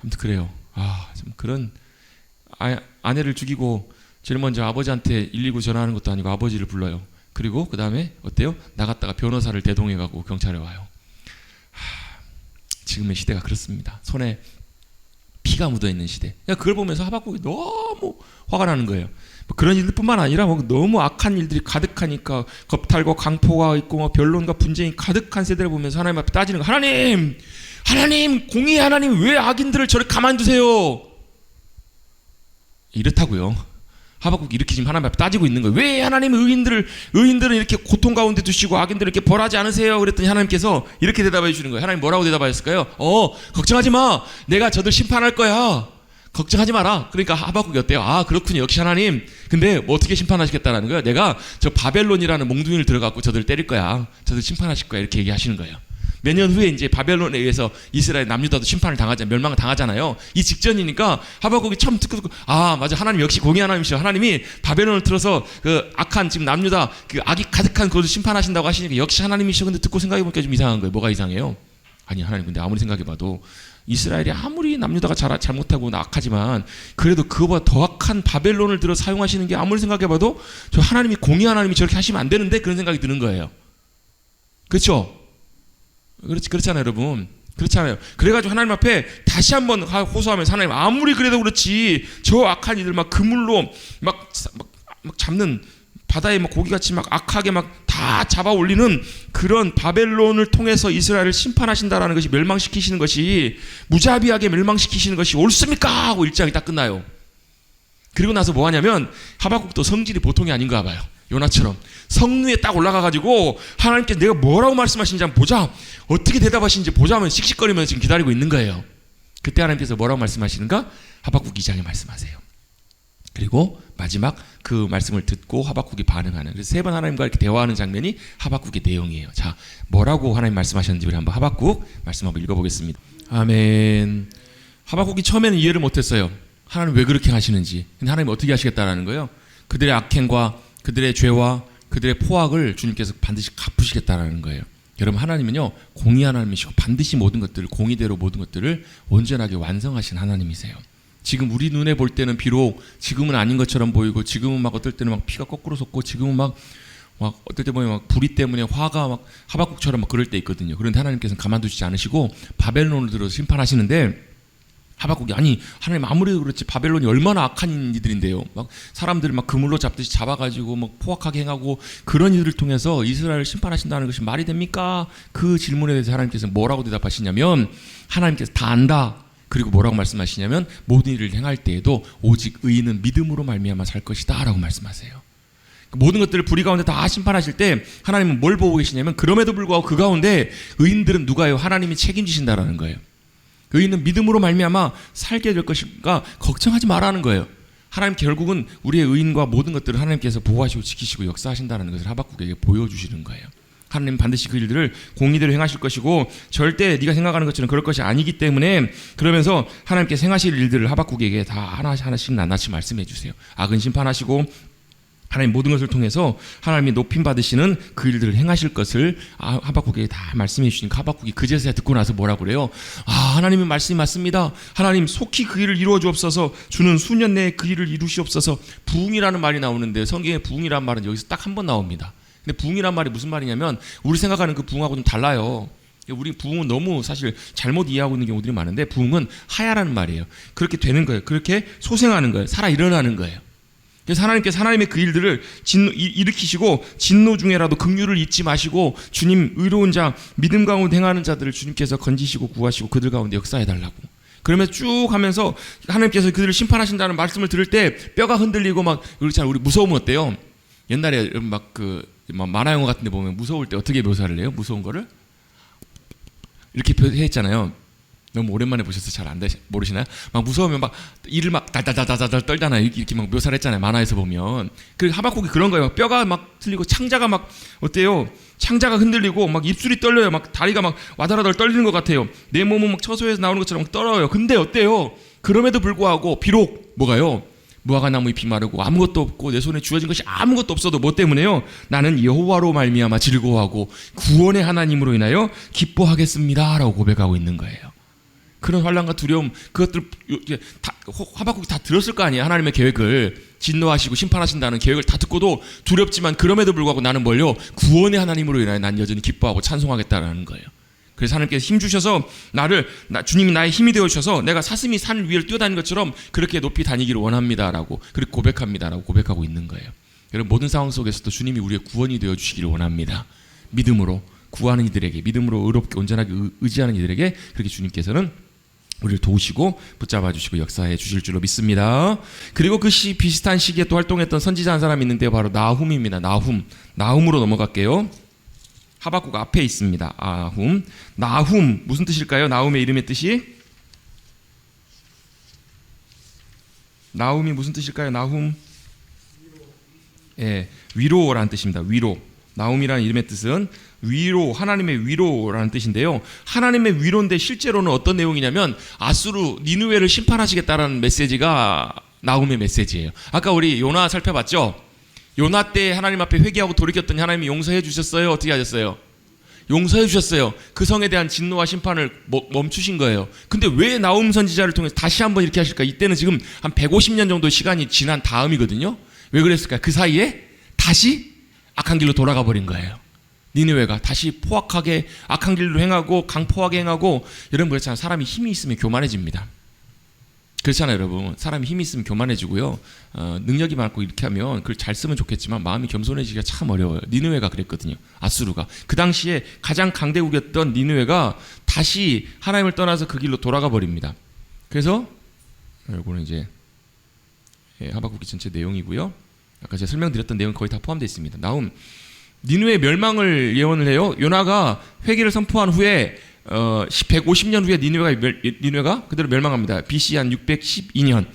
아무튼 그래요. 참 그런 아내를 죽이고 제일 먼저 아버지한테 119 전화하는 것도 아니고 아버지를 불러요. 그리고 그 다음에 어때요? 나갔다가 변호사를 대동해가고 경찰에 와요. 지금의 시대가 그렇습니다. 손에 피가 묻어있는 시대. 그걸 보면서 하박국이 너무 화가 나는 거예요. 그런 일뿐만 아니라 너무 악한 일들이 가득하니까 겁탈과 강포가 있고 변론과 분쟁이 가득한 세대를 보면서 하나님 앞에 따지는 거. 하나님 공의의 하나님 왜 악인들을 저렇게 가만두세요? 이렇다고요. 하박국이 이렇게 지금 하나님 앞에 따지고 있는 거예요. 왜 하나님 의인들은 이렇게 고통 가운데 두시고 악인들을 이렇게 벌하지 않으세요? 그랬더니 하나님께서 이렇게 대답해 주시는 거예요. 하나님 뭐라고 대답하셨을까요? 걱정하지 마. 내가 저들 심판할 거야. 걱정하지 마라. 그러니까 하박국이 어때요? 그렇군요. 역시 하나님. 근데 뭐 어떻게 심판하시겠다라는 거예요? 내가 저 바벨론이라는 몽둥이를 들어갖고 저들 때릴 거야. 저들 심판하실 거야. 이렇게 얘기하시는 거예요. 몇 년 후에 이제 바벨론에 의해서 이스라엘 남유다도 심판을 당하잖아요. 멸망을 당하잖아요. 이 직전이니까 하박국이 처음 듣고 아 맞아, 하나님 역시 공의 하나님이시죠. 하나님이 바벨론을 틀어서 그 악한 지금 남유다 그 악이 가득한 그것을 심판하신다고 하시니까 역시 하나님이시죠. 근데 듣고 생각해보니까 좀 이상한 거예요. 뭐가 이상해요? 아니 하나님, 근데 아무리 생각해봐도 이스라엘이 아무리 남유다가 잘못하고 악하지만 그래도 그거보다 더 악한 바벨론을 들어 사용하시는 게 아무리 생각해봐도 저 하나님이 공의 하나님이 저렇게 하시면 안 되는데, 그런 생각이 드는 거예요. 그렇죠? 그렇잖아요, 여러분. 그렇잖아요. 그래가지고 하나님 앞에 다시 한번 호소하면서, 하나님 아무리 그래도 그렇지 저 악한 이들 막 그물로 막 잡는, 바다에 막 고기같이 막 악하게 막 다 잡아 올리는 그런 바벨론을 통해서 이스라엘을 심판하신다라는 것이, 멸망시키시는 것이, 무자비하게 멸망시키시는 것이 옳습니까? 하고 1장이 딱 끝나요. 그리고 나서 뭐 하냐면 하박국도 성질이 보통이 아닌가 봐요. 요나처럼 성루에 딱 올라가가지고 하나님께 내가 뭐라고 말씀하시는지 한번 보자, 어떻게 대답하시는지 보자 하면 씩씩거리면서 지금 기다리고 있는 거예요. 그때 하나님께서 뭐라고 말씀하시는가? 하박국 2장에 말씀하세요. 그리고 마지막 그 말씀을 듣고 하박국이 반응하는, 그래서 3번 하나님과 이렇게 대화하는 장면이 하박국의 내용이에요. 자, 뭐라고 하나님 말씀하셨는지 우리 한번 하박국 말씀 한번 읽어보겠습니다. 아멘. 하박국이 처음에는 이해를 못했어요. 하나님 왜 그렇게 하시는지. 근데 하나님 어떻게 하시겠다라는 거예요? 그들의 악행과 그들의 죄와 그들의 포악을 주님께서 반드시 갚으시겠다라는 거예요. 여러분, 하나님은요 공의 하나님이시고 반드시 모든 것들을 공의대로 모든 것들을 온전하게 완성하신 하나님이세요. 지금 우리 눈에 볼 때는 비록 지금은 아닌 것처럼 보이고, 지금은 막 어떨 때는 막 피가 거꾸로 솟고, 지금은 막 어떨 때 보면 막 불의 때문에 화가 막 하박국처럼 막 그럴 때 있거든요. 그런데 하나님께서는 가만두시지 않으시고 바벨론을 들어서 심판하시는데, 하박국이 아니 하나님 아무리 그렇지 바벨론이 얼마나 악한 이들인데요. 막 사람들을 막 그물로 잡듯이 잡아가지고 막 포악하게 행하고 그런 이들을 통해서 이스라엘을 심판하신다는 것이 말이 됩니까? 그 질문에 대해서 하나님께서 뭐라고 대답하시냐면, 하나님께서 다 안다. 그리고 뭐라고 말씀하시냐면 모든 일을 행할 때에도 오직 의인은 믿음으로 말미암아 살 것이다 라고 말씀하세요. 모든 것들을 불의 가운데 다 심판하실 때 하나님은 뭘 보고 계시냐면, 그럼에도 불구하고 그 가운데 의인들은 누가요? 하나님이 책임지신다라는 거예요. 의인은 믿음으로 말미암아 살게 될 것인가 걱정하지 말라는 거예요. 하나님 결국은 우리의 의인과 모든 것들을 하나님께서 보호하시고 지키시고 역사하신다는 것을 하박국에게 보여주시는 거예요. 하나님 반드시 그 일들을 공의대로 행하실 것이고 절대 네가 생각하는 것처럼 그럴 것이 아니기 때문에, 그러면서 하나님께서 행하실 일들을 하박국에게 다 하나씩 낱낱이 말씀해 주세요. 악은 심판하시고 하나님 모든 것을 통해서 하나님이 높임 받으시는 그 일들을 행하실 것을 하박국에게 다 말씀해 주시니까, 하박국이 그제서야 듣고 나서 뭐라고 그래요? 아, 하나님의 말씀이 맞습니다. 하나님 속히 그 일을 이루어 주옵소서. 주는 수년 내에 그 일을 이루시옵소서. 부흥이라는 말이 나오는데, 성경에 부흥이라는 말은 여기서 딱 한 번 나옵니다. 근데 부흥이란 말이 무슨 말이냐면, 우리 생각하는 그 부흥하고 좀 달라요. 우리 부흥은 너무 사실 잘못 이해하고 있는 경우들이 많은데, 부흥은 하야라는 말이에요. 그렇게 되는 거예요. 그렇게 소생하는 거예요. 살아 일어나는 거예요. 그래서 하나님께서 하나님의 그 일들을 일으키시고, 진노 중에라도 긍휼을 잊지 마시고 주님 의로운 자, 믿음 가운데 행하는 자들을 주님께서 건지시고 구하시고 그들 가운데 역사해달라고. 그러면서 쭉 하면서 하나님께서 그들을 심판하신다는 말씀을 들을 때 뼈가 흔들리고 막 그렇잖아요. 우리 무서우면 어때요? 옛날에 막 만화 영화 같은 데 보면 무서울 때 어떻게 묘사를 해요? 무서운 거를 이렇게 했잖아요. 너무 오랜만에 보셔서 잘 안 모르시나요? 막 무서우면 막 이를 막 달달달달달 떨잖아요. 이렇게 막 묘사를 했잖아요. 만화에서 보면. 그 하박국이 그런 거예요. 막 뼈가 막 틀리고 창자가 막 어때요? 창자가 흔들리고 막 입술이 떨려요. 막 다리가 막 와다라달 떨리는 것 같아요. 내 몸은 막 처소에서 나오는 것처럼 막 떨어요. 근데 어때요? 그럼에도 불구하고 비록 뭐가요? 무화과 나무 잎이 마르고 아무것도 없고 내 손에 주어진 것이 아무것도 없어도 뭐 때문에요? 나는 여호와로 말미암아 즐거워하고 구원의 하나님으로 인하여 기뻐하겠습니다 라고 고백하고 있는 거예요. 그런 환난과 두려움, 그것들 다 하박국이 다 들었을 거 아니에요. 하나님의 계획을, 진노하시고 심판하신다는 계획을 다 듣고도 두렵지만 그럼에도 불구하고 나는 뭘요? 구원의 하나님으로 인하여 난 여전히 기뻐하고 찬송하겠다라는 거예요. 그래서 하나님께서 힘 주셔서 주님이 나의 힘이 되어주셔서 내가 사슴이 산 위를 뛰어다니는 것처럼 그렇게 높이 다니기를 원합니다라고, 그렇게 고백합니다라고 고백하고 있는 거예요. 여러분, 모든 상황 속에서도 주님이 우리의 구원이 되어주시기를 원합니다. 믿음으로 구하는 이들에게, 믿음으로 의롭게 온전하게 의지하는 이들에게 그렇게 주님께서는 우리를 도우시고 붙잡아 주시고 역사해 주실 줄로 믿습니다. 그리고 그 비슷한 시기에 또 활동했던 선지자 한 사람이 있는데 바로 나훔입니다. 나훔으로 넘어갈게요. 하박국 앞에 있습니다. 나훔 무슨 뜻일까요? 나훔의 이름의 뜻이? 나훔이 무슨 뜻일까요? 나훔, 예, 위로라는 뜻입니다. 위로. 나훔이라는 이름의 뜻은 위로, 하나님의 위로라는 뜻인데요. 하나님의 위로인데 실제로는 어떤 내용이냐면 아수르 니느웨를 심판하시겠다라는 메시지가 나훔의 메시지예요. 아까 우리 요나 살펴봤죠? 요나 때 하나님 앞에 회개하고 돌이켰더니 하나님이 용서해 주셨어요. 어떻게 하셨어요? 용서해 주셨어요. 그 성에 대한 진노와 심판을 멈추신 거예요. 근데 왜 나훔 선지자를 통해서 다시 한번 이렇게 하실까? 이때는 지금 한 150년 정도 시간이 지난 다음이거든요. 왜 그랬을까? 그 사이에 다시 악한 길로 돌아가 버린 거예요. 니느웨가 다시 포악하게 악한 길로 행하고 강포하게 행하고. 여러분 그렇잖아요. 사람이 힘이 있으면 교만해집니다. 그렇잖아요, 여러분. 사람이 힘이 있으면 교만해지고요. 능력이 많고 이렇게 하면 그걸 잘 쓰면 좋겠지만 마음이 겸손해지기가 참 어려워요. 니느웨가 그랬거든요. 아수르가. 그 당시에 가장 강대국이었던 니느웨가 다시 하나님을 떠나서 그 길로 돌아가 버립니다. 그래서 이거는 이제 하박국기 전체 내용이고요. 아까 제가 설명드렸던 내용 거의 다 포함되어 있습니다. 나훔 니느웨 멸망을 예언을 해요. 요나가 회개를 선포한 후에 150년 후에 니느웨가 그대로 멸망합니다. BC 한 612년.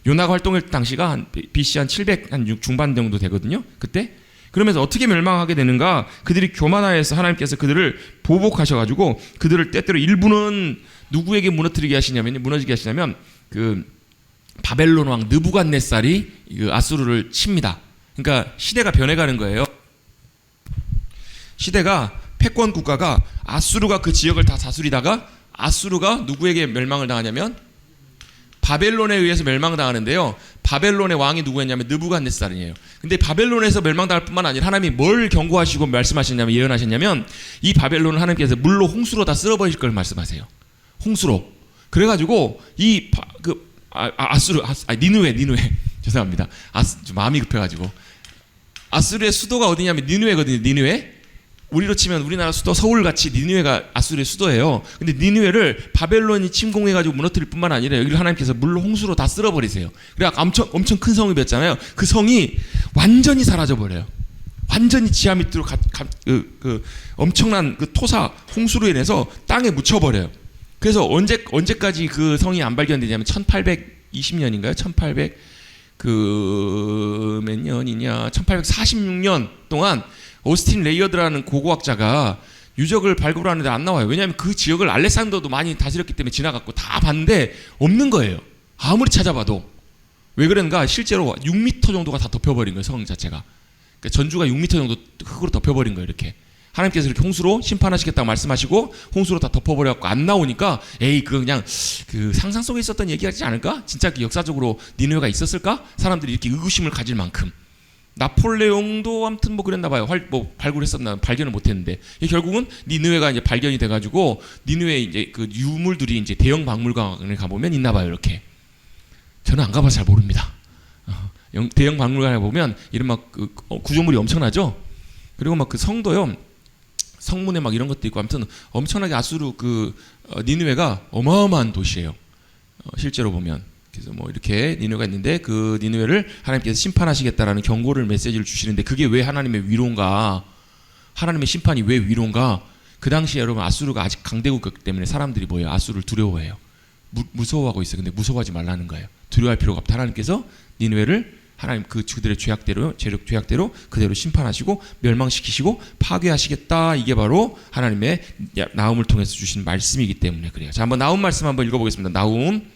요나가 활동할 당시가 한 BC 한 700 한 중반 정도 되거든요. 그때. 그러면서 어떻게 멸망하게 되는가? 그들이 교만하여서 하나님께서 그들을 보복하셔가지고 그들을 때때로 일부는 누구에게 무너지게 하시냐면 그 바벨론 왕 느부갓네살이 그 아수르를 칩니다. 그러니까 시대가 변해가는 거예요. 시대가 패권 국가가 아수르가 그 지역을 다 다스리다가 아수르가 누구에게 멸망을 당하냐면 바벨론에 의해서 멸망당하는데요. 바벨론의 왕이 누구였냐면 느부갓네살이에요. 근데 바벨론에서 멸망당할 뿐만 아니라 하나님이 뭘 경고하시고 말씀하셨냐면 예언하셨냐면 이 바벨론을 하나님께서 물로 홍수로 다 쓸어버릴 걸 말씀하세요. 홍수로. 그래가지고 니느웨 죄송합니다. 좀 마음이 급해가지고 아수르의 수도가 어디냐면 니느웨거든요. 니느웨. 우리로 치면 우리나라 수도 서울같이 니느웨가 아수르의 수도예요. 근데 니느웨를 바벨론이 침공해가지고 무너뜨릴 뿐만 아니라 여기를 하나님께서 물로 홍수로 다 쓸어버리세요. 그래 엄청 큰 성이었잖아요. 그 성이 완전히 사라져버려요. 완전히 지하 밑으로 엄청난 그 토사 홍수로 인해서 땅에 묻혀버려요. 그래서 언제까지 그 성이 안 발견되냐면 1820년인가요? 1846년 동안 오스틴 레이어드라는 고고학자가 유적을 발굴하는데 안 나와요. 왜냐하면 그 지역을 알렉산더도 많이 다스렸기 때문에 지나갔고 다 봤는데 없는 거예요. 아무리 찾아봐도. 왜 그런가? 실제로 6m 정도가 다 덮여버린 거예요. 성 자체가. 그러니까 전주가 6m 정도 흙으로 덮여버린 거예요. 이렇게. 하나님께서 이렇게 홍수로 심판하시겠다고 말씀하시고 홍수로 다 덮어버려갖고 안 나오니까 그거 그냥 그 상상 속에 있었던 얘기하지 않을까? 진짜 역사적으로 니느웨가 있었을까? 사람들이 이렇게 의구심을 가질 만큼. 나폴레옹도 아무튼 뭐 그랬나 봐요. 발굴했었나 발견을 못했는데 결국은 니느웨가 이제 발견이 돼가지고 니느웨 이제 그 유물들이 이제 대형 박물관을 가보면 있나 봐요. 이렇게. 저는 안 가봐서 잘 모릅니다. 대형 박물관에 보면 이런 막 구조물이 엄청나죠. 그리고 막 그 성도요. 성문에 막 이런 것도 있고 아무튼 엄청나게 아수르 니느웨가 어마어마한 도시예요. 실제로 보면. 그래서 뭐 이렇게 니느웨가 있는데 그 니느웨를 하나님께서 심판하시겠다라는 경고를 메시지를 주시는데 그게 왜 하나님의 위로인가? 하나님의 심판이 왜 위로인가? 그 당시에 여러분 아수르가 아직 강대국이었기 때문에 사람들이 뭐예요? 아수르를 두려워해요. 무서워하고 있어요. 근데 무서워하지 말라는 거예요. 두려워할 필요가 없다. 하나님께서 니느웨를 하나님 그들의 죄악대로 그대로 심판하시고 멸망시키시고 파괴하시겠다. 이게 바로 하나님의 나훔을 통해서 주신 말씀이기 때문에 그래요. 자, 한번 나훔 말씀 한번 읽어보겠습니다. 나훔.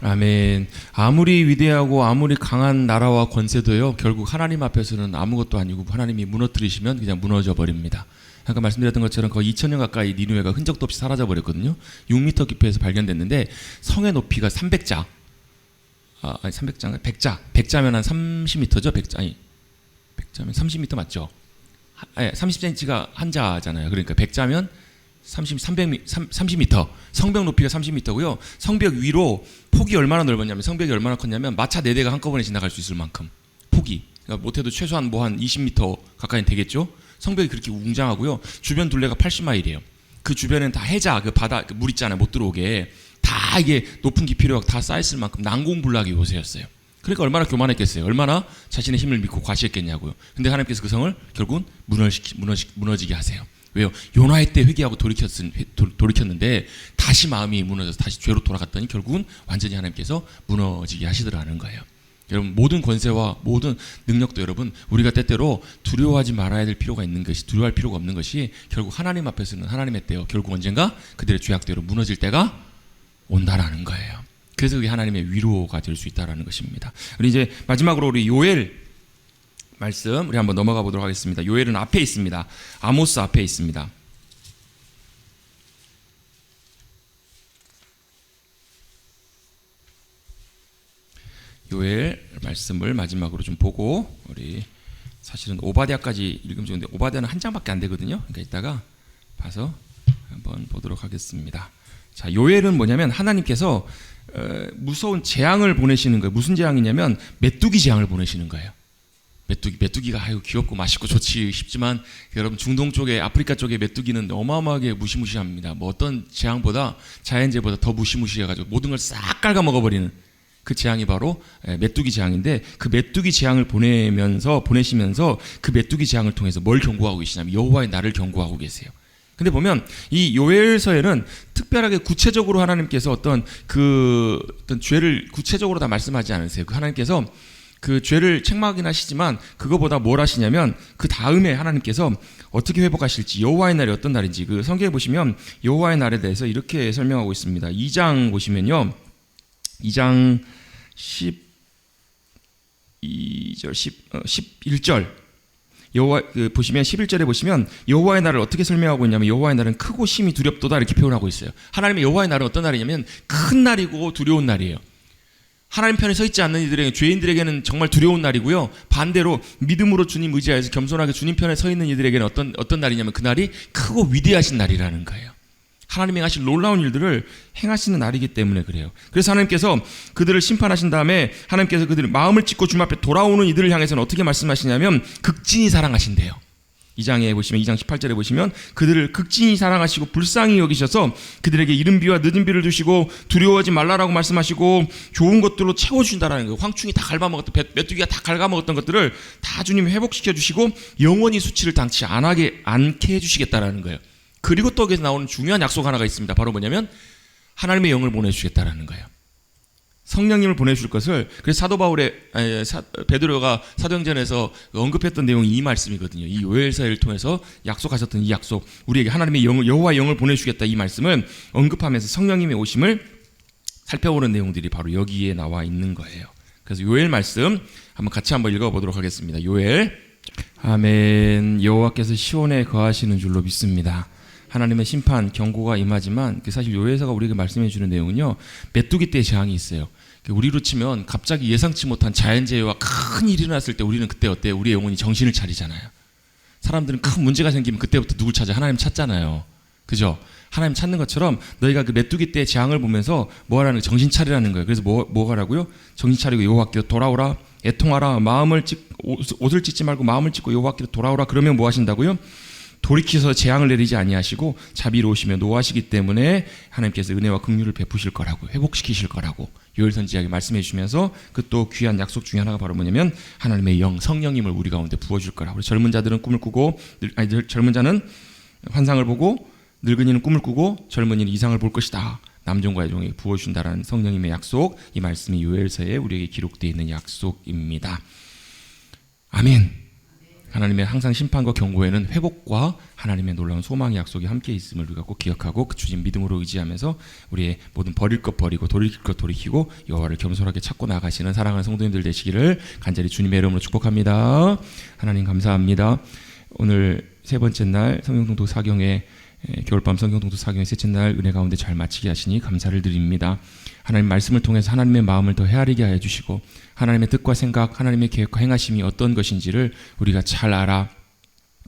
아멘. 아무리 위대하고 아무리 강한 나라와 권세도요 결국 하나님 앞에서는 아무것도 아니고 하나님이 무너뜨리시면 그냥 무너져 버립니다. 아까 말씀드렸던 것처럼 거의 2000년 가까이 니느웨가 흔적도 없이 사라져 버렸거든요. 6m 깊이에서 발견됐는데 성의 높이가 300자. 아니 300자인가? 100자. 100자면 한 30m죠? 100자면 30m 맞죠? 30cm가 한 자잖아요. 그러니까 100자면 30m. 성벽 높이가 30m고요. 성벽 위로 폭이 얼마나 넓었냐면 성벽이 얼마나 컸냐면 마차 4대가 한꺼번에 지나갈 수 있을 만큼 폭이. 그러니까 못해도 최소한 뭐 한 20m 가까이 되겠죠. 성벽이 그렇게 웅장하고요. 주변 둘레가 80마일이에요. 그 주변에는 다 해자, 그 바다, 그 물 있잖아요. 못 들어오게. 다 이게 높은 깊이로 다 쌓였을 만큼 난공불락의 요새였어요. 그러니까 얼마나 교만했겠어요. 얼마나 자신의 힘을 믿고 과시했겠냐고요. 근데 하나님께서 그 성을 결국은 무너지게 하세요. 왜요? 요나의 때 회개하고 돌이켰는데 다시 마음이 무너져서 다시 죄로 돌아갔더니 결국은 완전히 하나님께서 무너지게 하시더라는 거예요. 여러분 모든 권세와 모든 능력도 여러분 우리가 때때로 두려워하지 말아야 될 필요가 있는 것이 두려워할 필요가 없는 것이 결국 하나님 앞에서는 하나님의 때요. 결국 언젠가 그들의 죄악대로 무너질 때가 온다라는 거예요. 그래서 그게 하나님의 위로가 될 수 있다라는 것입니다. 우리 이제 마지막으로 우리 요엘 말씀 우리 한번 넘어가 보도록 하겠습니다. 요엘은 앞에 있습니다. 아모스 앞에 있습니다. 요엘 말씀을 마지막으로 좀 보고 우리 사실은 오바댜까지 읽으면 좋은데 오바댜는 한 장밖에 안 되거든요. 그러니까 이따가 봐서 한번 보도록 하겠습니다. 자, 요엘은 뭐냐면 하나님께서 무서운 재앙을 보내시는 거예요. 무슨 재앙이냐면 메뚜기 재앙을 보내시는 거예요. 메뚜기가 아유 귀엽고 맛있고 좋지 싶지만 여러분 중동 쪽에 아프리카 쪽에 메뚜기는 어마어마하게 무시무시합니다. 뭐 어떤 재앙보다 자연재해보다 더 무시무시해가지고 모든 걸 싹 갉아먹어버리는 그 재앙이 바로 메뚜기 재앙인데 그 메뚜기 재앙을 보내시면서 그 메뚜기 재앙을 통해서 뭘 경고하고 계시냐면 여호와의 날을 경고하고 계세요. 근데 보면 이 요엘서에는 특별하게 구체적으로 하나님께서 어떤 죄를 구체적으로 다 말씀하지 않으세요. 그 하나님께서 그 죄를 책망하긴 하시지만 그거보다 뭘 하시냐면 그 다음에 하나님께서 어떻게 회복하실지 여호와의 날이 어떤 날인지 그 성경에 보시면 여호와의 날에 대해서 이렇게 설명하고 있습니다. 2장 보시면요. 2장 11절 보시면 11절에 보시면 여호와의 날을 어떻게 설명하고 있냐면 여호와의 날은 크고 심히 두렵도다 이렇게 표현하고 있어요. 하나님의 여호와의 날은 어떤 날이냐면 큰 날이고 두려운 날이에요. 하나님 편에 서 있지 않는 이들에게 죄인들에게는 정말 두려운 날이고요. 반대로 믿음으로 주님 의지하여서 겸손하게 주님 편에 서 있는 이들에게는 어떤 날이냐면 그 날이 크고 위대하신 날이라는 거예요. 하나님이 행하신 놀라운 일들을 행하시는 날이기 때문에 그래요. 그래서 하나님께서 그들을 심판하신 다음에 하나님께서 그들의 마음을 찢고 주님 앞에 돌아오는 이들을 향해서는 어떻게 말씀하시냐면 극진히 사랑하신대요. 2장에 보시면 2장 18절에 보시면 그들을 극진히 사랑하시고 불쌍히 여기셔서 그들에게 이른 비와 늦은 비를 주시고 두려워하지 말라라고 말씀하시고 좋은 것들로 채워준다라는 거예요. 황충이 다 갉아먹었던 메뚜기가 다 갉아먹었던 것들을 다 주님이 회복시켜 주시고 영원히 수치를 당치 않게 해주시겠다라는 거예요. 그리고 또 여기서 나오는 중요한 약속 하나가 있습니다. 바로 뭐냐면 하나님의 영을 보내주시겠다라는 거예요. 성령님을 보내줄 것을 그래서 사도 바울의 베드로가 사도행전에서 언급했던 내용이 이 말씀이거든요. 이 요엘서를 통해서 약속하셨던 이 약속 우리에게 하나님의 영을 여호와의 영을 보내주시겠다 이 말씀을 언급하면서 성령님의 오심을 살펴보는 내용들이 바로 여기에 나와 있는 거예요. 그래서 요엘 말씀 같이 한번 읽어보도록 하겠습니다. 요엘 아멘. 여호와께서 시온에 거하시는 줄로 믿습니다. 하나님의 심판, 경고가 임하지만 사실 요엘서가 우리에게 말씀해 주는 내용은요. 메뚜기 때 재앙이 있어요. 우리로 치면 갑자기 예상치 못한 자연재해와 큰 일이 일어났을 때 우리는 그때 어때요? 우리의 영혼이 정신을 차리잖아요. 사람들은 큰 문제가 생기면 그때부터 누굴 찾아? 하나님 찾잖아요. 그죠? 하나님 찾는 것처럼 너희가 그 메뚜기 때의 재앙을 보면서 뭐 하라는 거예요? 정신 차리라는 거예요. 그래서 뭐 하라고요? 정신 차리고 여호와께로 돌아오라. 애통하라. 옷을 찢지 말고 마음을 찢고 여호와께로 돌아오라. 그러면 뭐 하신다고요? 돌이켜서 재앙을 내리지 아니하시고 자비로우시며 노하시기 때문에 하나님께서 은혜와 긍휼을 베푸실 거라고 회복시키실 거라고 요엘 선지자에게 말씀해 주시면서 그 또 귀한 약속 중에 하나가 바로 뭐냐면 하나님의 영 성령님을 우리 가운데 부어줄 거라고. 젊은 자들은 꿈을 꾸고 젊은 자는 환상을 보고 늙은이는 꿈을 꾸고 젊은이는 이상을 볼 것이다. 남종과 여종에게 부어준다라는 성령님의 약속 이 말씀이 요엘서에 우리에게 기록되어 있는 약속입니다. 아멘. 하나님의 항상 심판과 경고에는 회복과 하나님의 놀라운 소망의 약속이 함께 있음을 우리가 꼭 기억하고 그 주님 믿음으로 의지하면서 우리의 모든 버릴 것 버리고 돌이킬 것 돌이키고 여호와를 겸손하게 찾고 나가시는 사랑하는 성도님들 되시기를 간절히 주님의 이름으로 축복합니다. 하나님 감사합니다. 오늘 세 번째 날 성경통독 사경의 겨울밤 성경통독 사경의 셋째 날 은혜 가운데 잘 마치게 하시니 감사를 드립니다. 하나님 말씀을 통해서 하나님의 마음을 더 헤아리게 하여 주시고 하나님의 뜻과 생각, 하나님의 계획과 행하심이 어떤 것인지를 우리가 잘 알아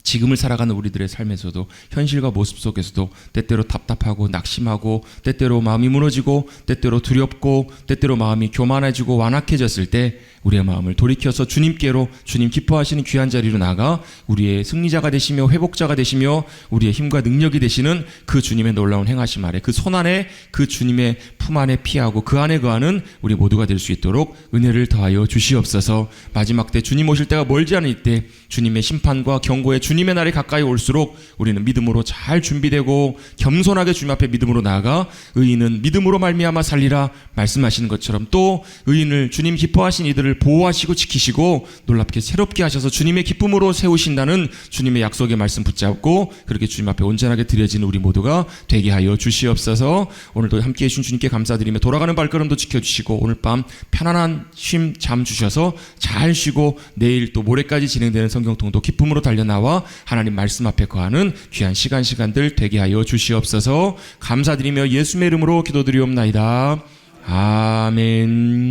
지금을 살아가는 우리들의 삶에서도 현실과 모습 속에서도 때때로 답답하고 낙심하고 때때로 마음이 무너지고 때때로 두렵고 때때로 마음이 교만해지고 완악해졌을 때 우리의 마음을 돌이켜서 주님께로 주님 기뻐하시는 귀한 자리로 나가 우리의 승리자가 되시며 회복자가 되시며 우리의 힘과 능력이 되시는 그 주님의 놀라운 행하심 아래 그 손 안에 그 주님의 품 안에 피하고 그 안에 거하는 우리 모두가 될 수 있도록 은혜를 더하여 주시옵소서. 마지막 때 주님 오실 때가 멀지 않을 때 주님의 심판과 경고의 주님의 날이 가까이 올수록 우리는 믿음으로 잘 준비되고 겸손하게 주님 앞에 믿음으로 나아가 의인은 믿음으로 말미암아 살리라 말씀하시는 것처럼 또 의인을 주님 기뻐하신 이들을 보호하시고 지키시고 놀랍게 새롭게 하셔서 주님의 기쁨으로 세우신다는 주님의 약속의 말씀 붙잡고 그렇게 주님 앞에 온전하게 드려지는 우리 모두가 되게 하여 주시옵소서. 오늘도 함께해 주신 주님께 감사드리며 돌아가는 발걸음도 지켜주시고 오늘 밤 편안한 쉼 잠 주셔서 잘 쉬고 내일 또 모레까지 진행되는 성경통도 기쁨으로 달려나와 하나님 말씀 앞에 거하는 귀한 시간들 되게 하여 주시옵소서. 감사드리며 예수의 이름으로 기도드리옵나이다. 아멘.